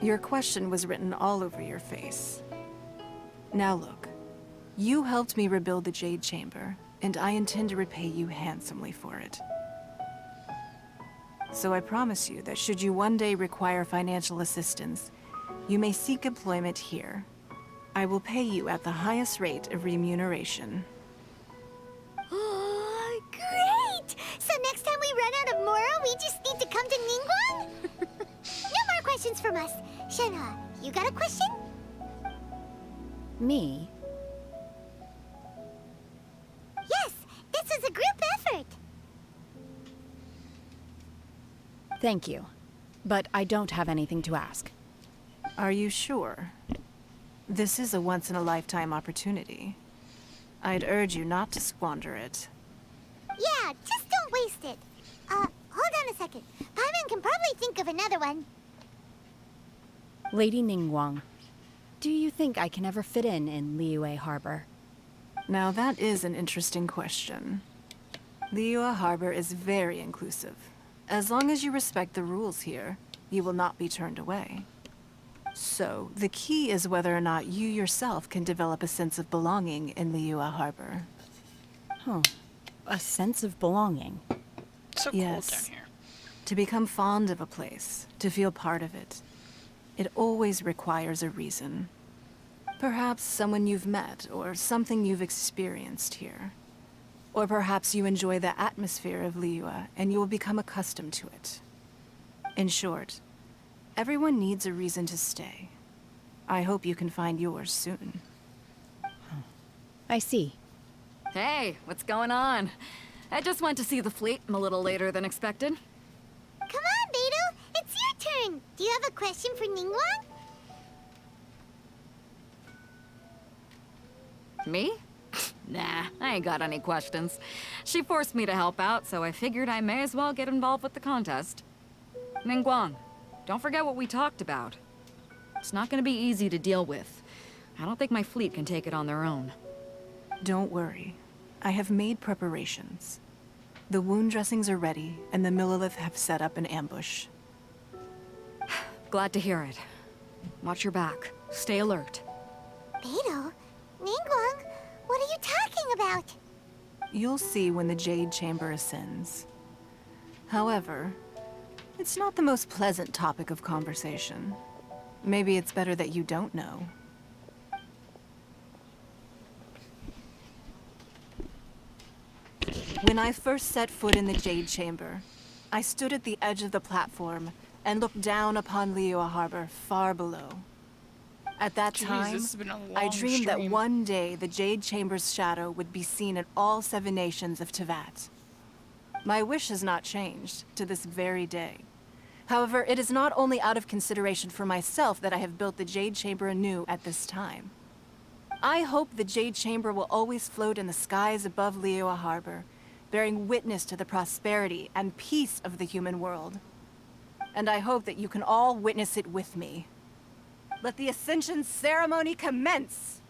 Your question was written all over your face. Now look, you helped me rebuild the Jade Chamber, and I intend to repay you handsomely for it. So I promise you that should you one day require financial assistance, you may seek employment here. I will pay you at the highest rate of remuneration. Oh, great! So next time we run out of Mora, we just need to come to Ningguang? No more questions from us. Shenhe, you got a question? Me? Yes, this is a group effort. Thank you. But I don't have anything to ask. Are you sure? This is a once-in-a-lifetime opportunity. I'd urge you not to squander it. Yeah, just don't waste it. Hold on a second. Paimon can probably think of another one. Lady Ningguang, do you think I can ever fit in Liyue Harbor? Now that is an interesting question. Liyue Harbor is very inclusive. As long as you respect the rules here, you will not be turned away. So, the key is whether or not you yourself can develop a sense of belonging in Liyue Harbor. Huh. A sense of belonging. So Yes. cold down here. To become fond of a place, to feel part of it, it always requires a reason. Perhaps someone you've met, or something you've experienced here. Or perhaps you enjoy the atmosphere of Liyue, and you will become accustomed to it. In short, everyone needs a reason to stay. I hope you can find yours soon. I see. Hey, what's going on? I just went to see the fleet. I'm a little later than expected. Come on, Beidou. It's your turn. Do you have a question for Ningguang? Me? Nah, I ain't got any questions. She forced me to help out, so I figured I may as well get involved with the contest. Ningguang, don't forget what we talked about. It's not gonna be easy to deal with. I don't think my fleet can take it on their own. Don't worry. I have made preparations. The wound dressings are ready, and the Millelith have set up an ambush. Glad to hear it. Watch your back. Stay alert. Beidou? Ningguang? What are you talking about? You'll see when the Jade Chamber ascends. However, it's not the most pleasant topic of conversation. Maybe it's better that you don't know. When I first set foot in the Jade Chamber, I stood at the edge of the platform and looked down upon Liyue Harbor far below. At that Jeez, time, this has been a I long dreamed that stream. one day the Jade Chamber's shadow would be seen in all 7 nations of Teyvat. My wish has not changed to this very day. However, it is not only out of consideration for myself that I have built the Jade Chamber anew at this time. I hope the Jade Chamber will always float in the skies above Liyue Harbor, bearing witness to the prosperity and peace of the human world. And I hope that you can all witness it with me. Let the Ascension ceremony commence!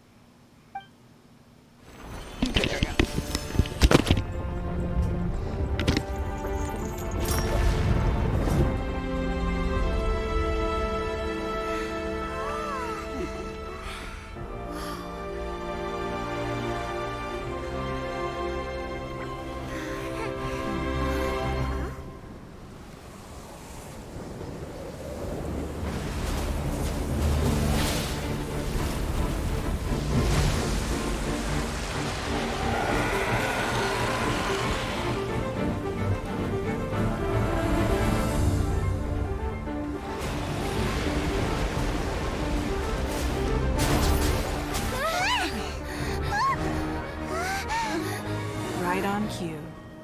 Right on cue.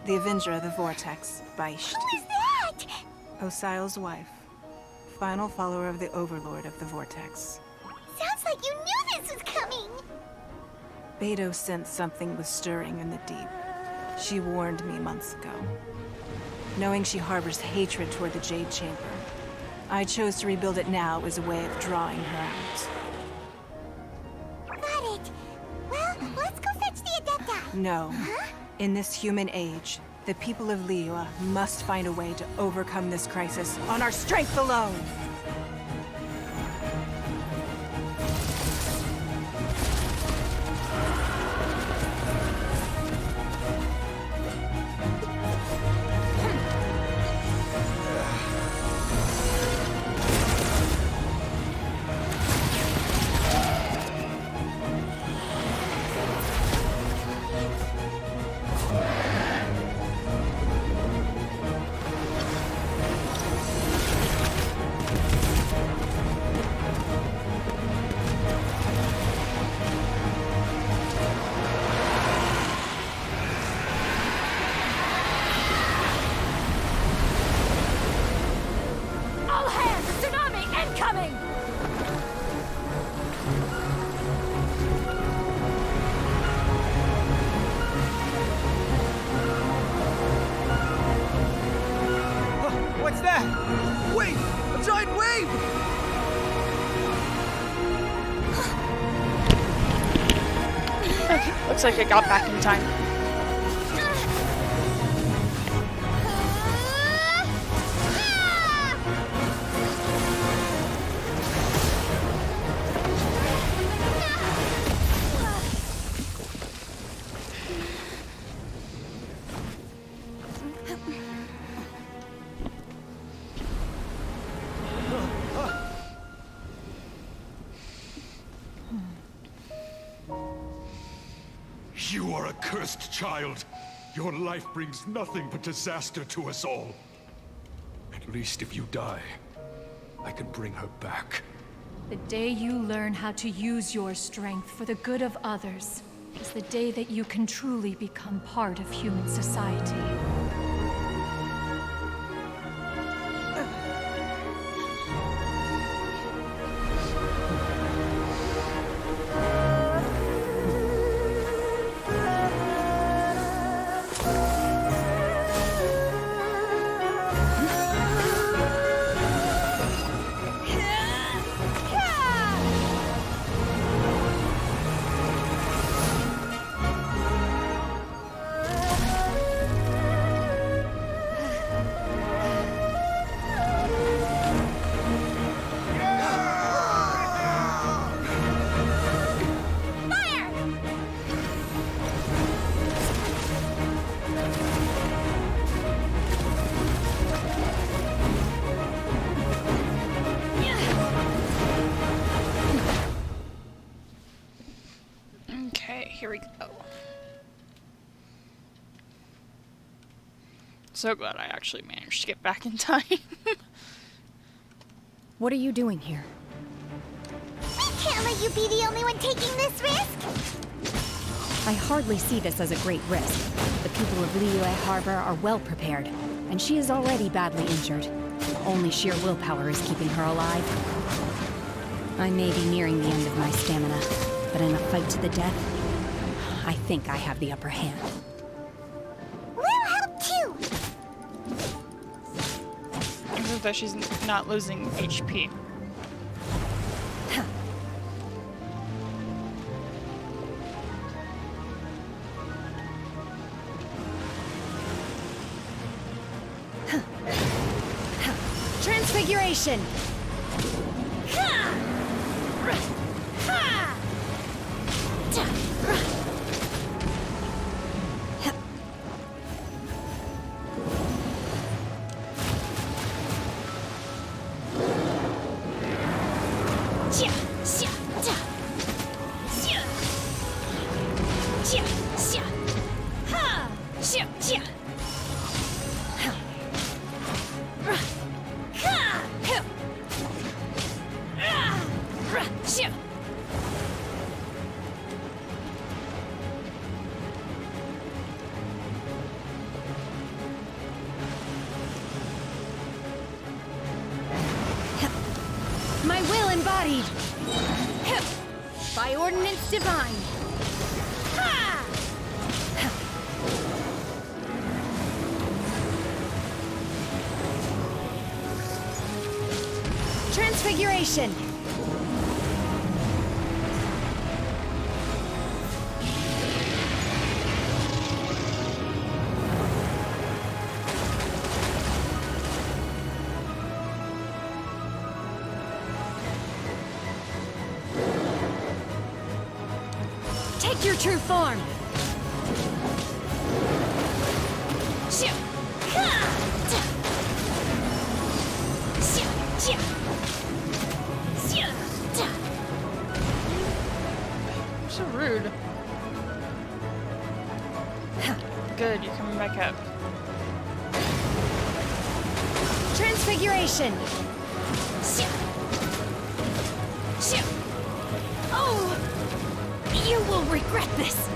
The Avenger of the Vortex, Beisht. Who is that? Osial's wife. Final follower of the Overlord of the Vortex. Sounds like you knew this was coming. Beidou sensed something was stirring in the deep. She warned me months ago. Knowing she harbors hatred toward the Jade Chamber, I chose to rebuild it now as a way of drawing her out. Got it. Well, let's go fetch the Adepti. No. Huh? In this human age, the people of Liyue must find a way to overcome this crisis on our strength alone! All hands! Tsunami incoming! What's that? Wait! A giant wave! Looks like I got back in time. You are a cursed child. Your life brings nothing but disaster to us all. At least if you die, I can bring her back. The day you learn how to use your strength for the good of others is the day that you can truly become part of human society. we go. So glad I actually managed to get back in time. What are you doing here? We can't let you be the only one taking this risk! I hardly see this as a great risk. The people of Liyue Harbor are well prepared, and she is already badly injured. Only sheer willpower is keeping her alive. I may be nearing the end of my stamina, but in a fight to the death, I think I have the upper hand. We'll help too! Except that she's not losing HP. Transfiguration! My will embodied! By ordinance divine! Transfiguration! Take your true form! So rude. Good, you're coming back up. Transfiguration! Oh! You will regret this!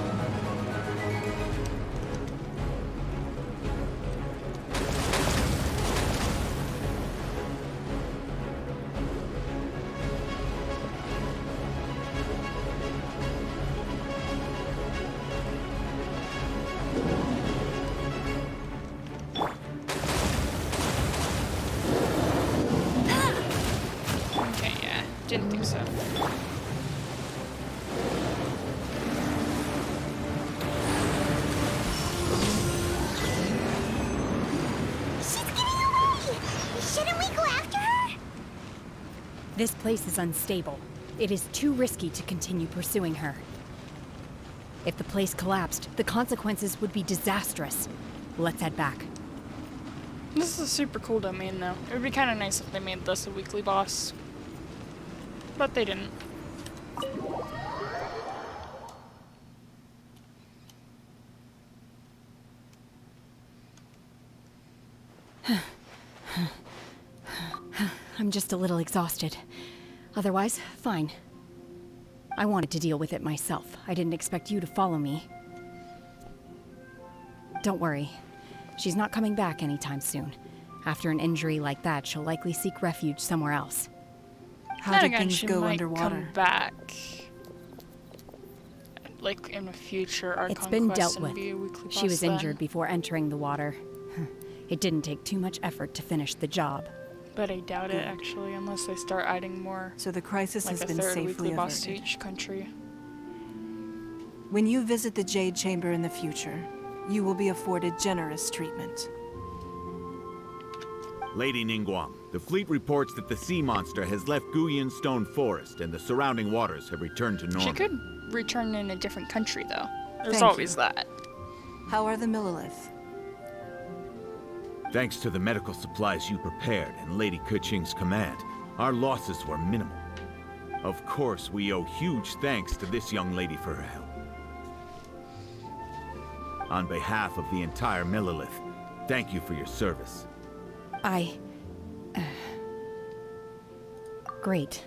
Okay, yeah, didn't think so. Shouldn't we go after her? This place is unstable. It is too risky to continue pursuing her. If the place collapsed, the consequences would be disastrous. Let's head back. This is a super cool domain, though. It would be kind of nice if they made this a weekly boss. But they didn't. I'm just a little exhausted. Otherwise, fine. I wanted to deal with it myself. I didn't expect you to follow me. Don't worry. She's not coming back anytime soon. After an injury like that, she'll likely seek refuge somewhere else. How did things go underwater? Come back. Like in a future Archon It's been quest dealt and with. be a weekly She boss was then. injured before entering the water. It didn't take too much effort to finish the job. But I doubt it, actually, unless they start adding more. So the crisis like has a been third safely weekly boss to averted. each country. When you visit the Jade Chamber in the future, you will be afforded generous treatment. Lady Ningguang, the fleet reports that the sea monster has left Guyan Stone Forest and the surrounding waters have returned to normal. She could return in a different country, though. There's Thank always you. that. How are the Millilith? Thanks to the medical supplies you prepared and Lady Keqing's command, our losses were minimal. Of course, we owe huge thanks to this young lady for her help. On behalf of the entire Millelith, thank you for your service. Great.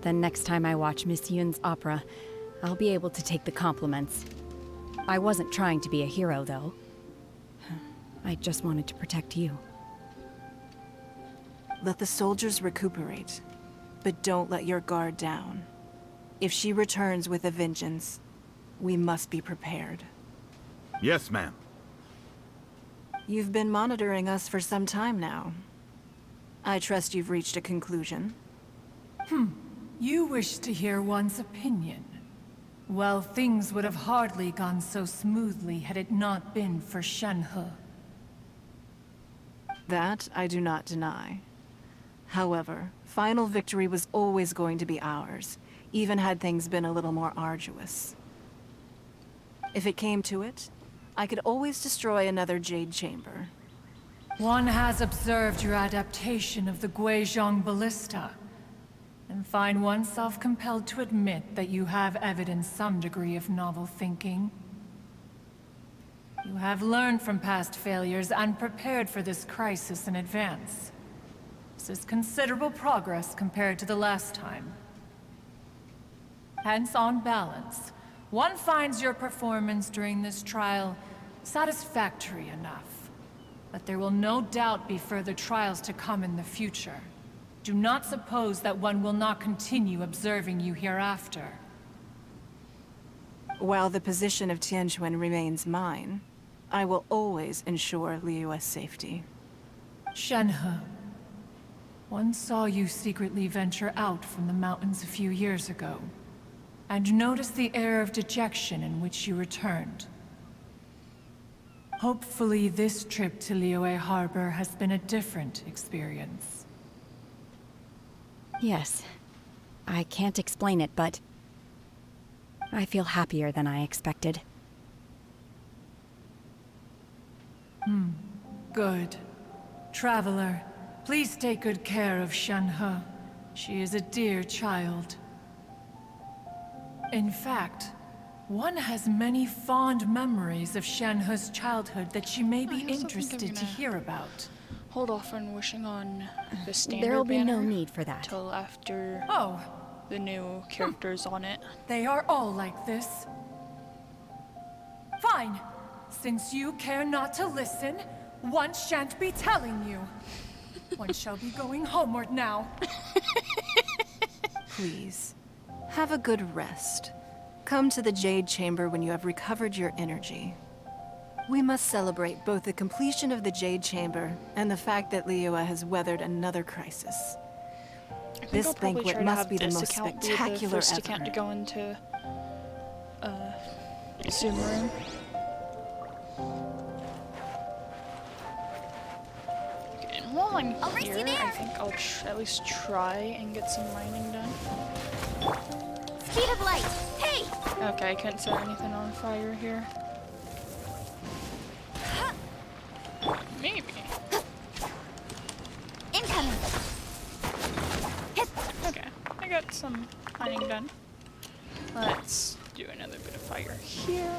Then next time I watch Miss Yun's opera, I'll be able to take the compliments. I wasn't trying to be a hero, though. I just wanted to protect you. Let the soldiers recuperate, but don't let your guard down. If she returns with a vengeance, we must be prepared. Yes, ma'am. You've been monitoring us for some time now. I trust you've reached a conclusion. You wish to hear one's opinion. Well, things would have hardly gone so smoothly had it not been for Shenhe. That I do not deny. However, final victory was always going to be ours, even had things been a little more arduous. If it came to it, I could always destroy another Jade Chamber. One has observed your adaptation of the Guizhong Ballista, and find oneself compelled to admit that you have evidenced some degree of novel thinking. You have learned from past failures and prepared for this crisis in advance. This is considerable progress compared to the last time. Hence, on balance, one finds your performance during this trial satisfactory enough. But there will no doubt be further trials to come in the future. Do not suppose that one will not continue observing you hereafter. While the position of Tianquan remains mine, I will always ensure Liyue's safety. Shenhe, one saw you secretly venture out from the mountains a few years ago, and noticed the air of dejection in which you returned. Hopefully this trip to Liyue Harbor has been a different experience. Yes. I can't explain it, but I feel happier than I expected. Good. Traveler, please take good care of Shenhe. She is a dear child. In fact, one has many fond memories of Shenhe's childhood that she may be interested to hear about. Hold off on wishing on the standard There'll be no banner need for that. till after the new characters on it. They are all like this. Fine. Since you care not to listen, one shan't be telling you. One shall be going homeward now. Please, have a good rest. Come to the Jade Chamber when you have recovered your energy. We must celebrate both the completion of the Jade Chamber and the fact that Liyue has weathered another crisis. This I'll probably banquet try to must have be the this most account be the spectacular first ever. account to go into Zoom room. Okay, and while I'm here, I think I'll at least try and get some mining done. Speed of light. Hey! Okay, I couldn't set anything on fire here. Maybe. Incoming. Okay, I got some mining done. Let's do another bit of fire here.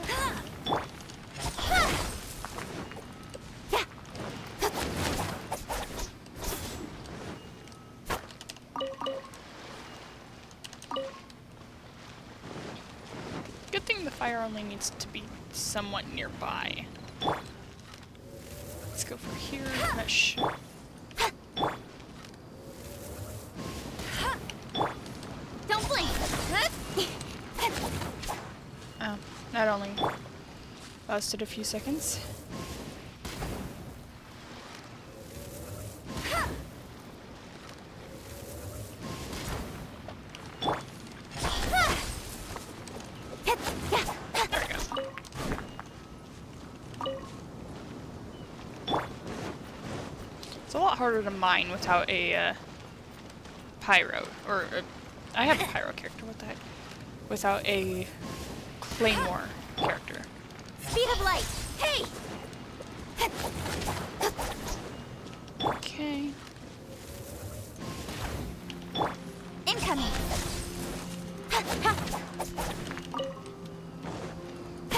Good thing the fire only needs to be somewhat nearby. Let's go for here. That should... Don't blink. Oh, that only lasted a few seconds. It's a lot harder to mine without a pyro, or I have a pyro character, what the heck? Without a claymore character. Speed of light. Hey! Okay. Incoming.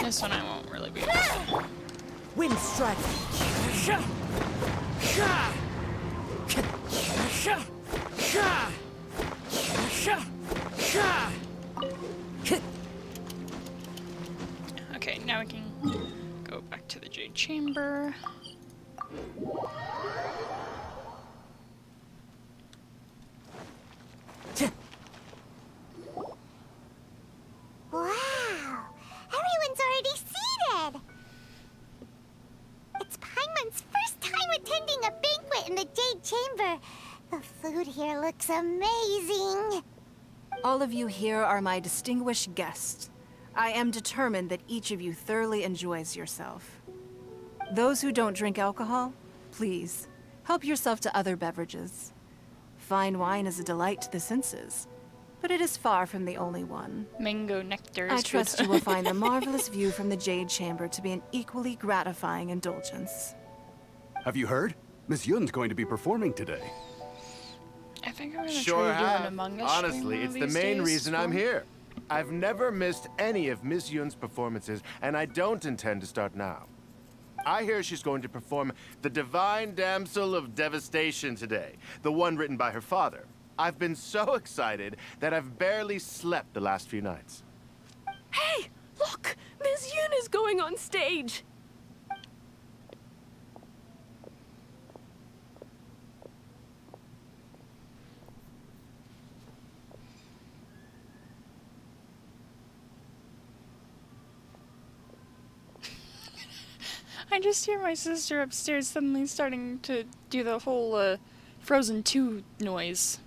This one I won't really be able to. Wind strike. Okay, now we can go back to the Jade Chamber. Wow! Everyone's already seated! It's Paimon's first time attending a banquet in the Jade Chamber. The food here looks amazing. All of you here are my distinguished guests. I am determined that each of you thoroughly enjoys yourself. Those who don't drink alcohol, please, help yourself to other beverages. Fine wine is a delight to the senses, but it is far from the only one. Mango nectar is I good. trust you will find the marvelous view from the Jade Chamber to be an equally gratifying indulgence. Have you heard? Miss Yun's going to be performing today. I think I'm gonna Sure try to do an have. Among Us Honestly, stream it's one the of main these reason days. I'm here. I've never missed any of Miss Yun's performances, and I don't intend to start now. I hear she's going to perform The Divine Damsel of Devastation today, the one written by her father. I've been so excited that I've barely slept the last few nights. Hey, look! Miss Yun is going on stage! I just hear my sister upstairs suddenly starting to do the whole Frozen 2 noise.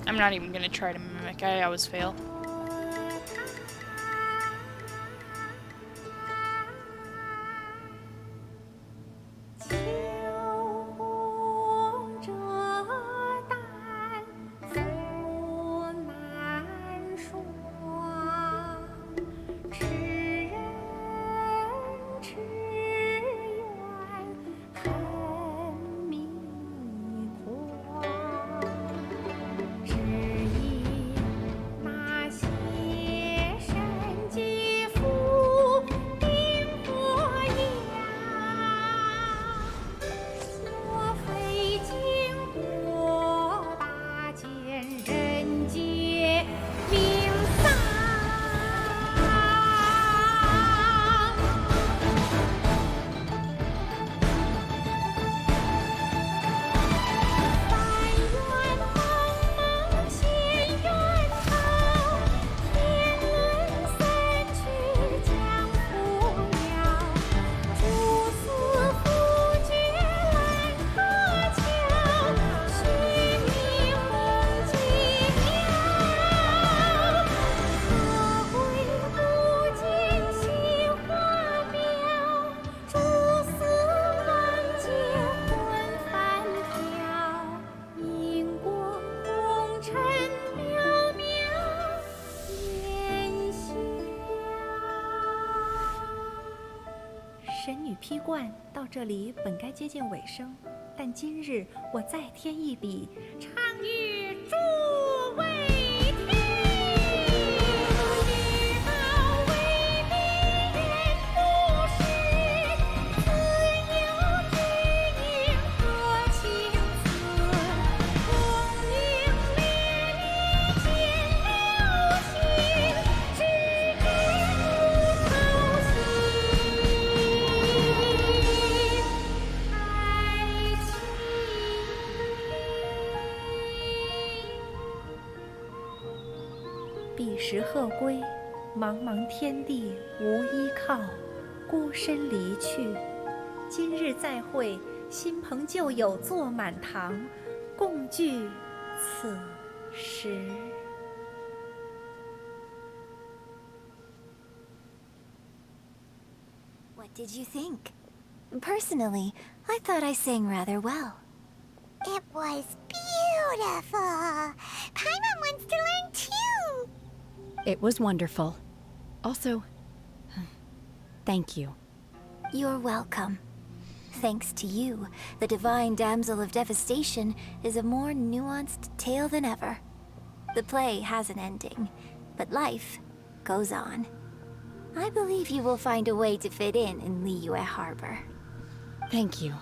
I'm not even gonna try to mimic, I always fail.神女劈冠到这里本该接近尾声，但今日我再添一笔，唱与诸位听。知道为民人不是，自有知音多情字，功名烈烈见了情，只知不偷心。彼时鹤归，茫茫天地无依靠，孤身离去。今日再会，新朋旧友坐满堂，共聚此时。What did you think? Personally, I thought I sang rather well. It was beautiful. Paimon wants to learn too. It was wonderful. Also, thank you. You're welcome. Thanks to you, the Divine Damsel of Devastation is a more nuanced tale than ever. The play has an ending, but life goes on. I believe you will find a way to fit in Liyue Harbor. Thank you.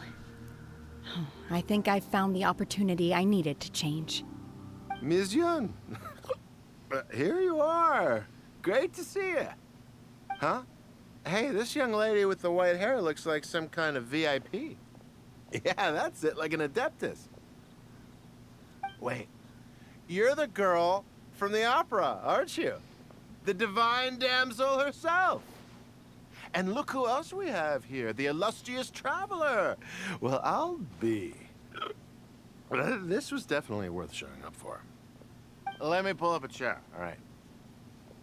I think I've found the opportunity I needed to change. Ms. Yun, here you are. Great to see you. Huh? Hey, this young lady with the white hair looks like some kind of VIP. Yeah, that's it, like an Adeptus. Wait, you're the girl from the opera, aren't you? The divine damsel herself. And look who else we have here, the illustrious traveler. Well, I'll be. This was definitely worth showing up for. Let me pull up a chair, all right?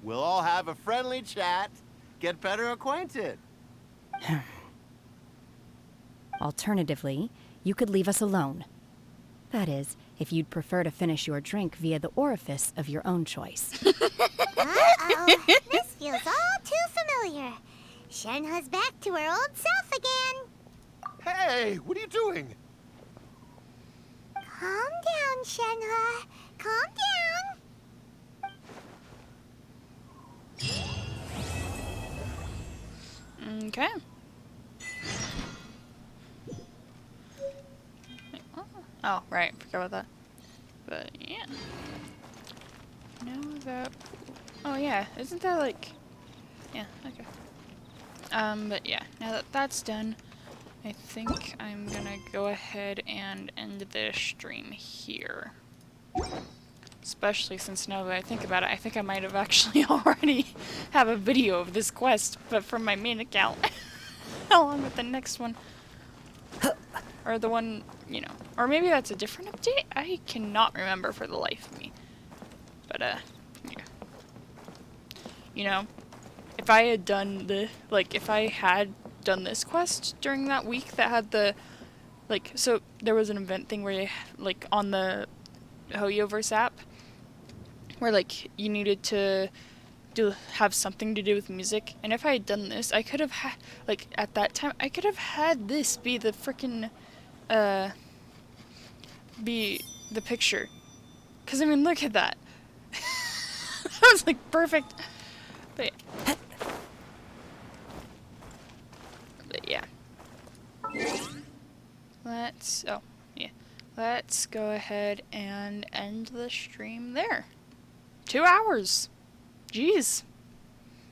We'll all have a friendly chat, get better acquainted. Alternatively, you could leave us alone. That is, if you'd prefer to finish your drink via the orifice of your own choice. Uh-oh, this feels all too familiar. Shenhe's back to her old self again. Hey, what are you doing? Calm down, Shenhe. Calm down. Okay. Oh, right. Forgot about that. But, yeah. Now that... Oh, yeah. Isn't that, like... Yeah, okay. But, yeah. Now that that's done, I think I'm gonna go ahead and end the stream here. Especially since now that I think about it, I think I might have actually already have a video of this quest, but from my main account. Along with the next one. Or the one, you know. Or maybe that's a different update? I cannot remember for the life of me. But, yeah. You know, if I had done the, like, if I had done this quest during that week that had the, like, so there was an event thing where you, like, on the Hoyoverse app, where, like, you needed to have something to do with music, and if I had done this, I could have had, like, at that time, I could have had this be the frickin', be the picture. Because, I mean, look at that. That was, like, perfect. But yeah. Let's go ahead and end the stream there. 2 hours. Jeez.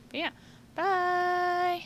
But yeah. Bye.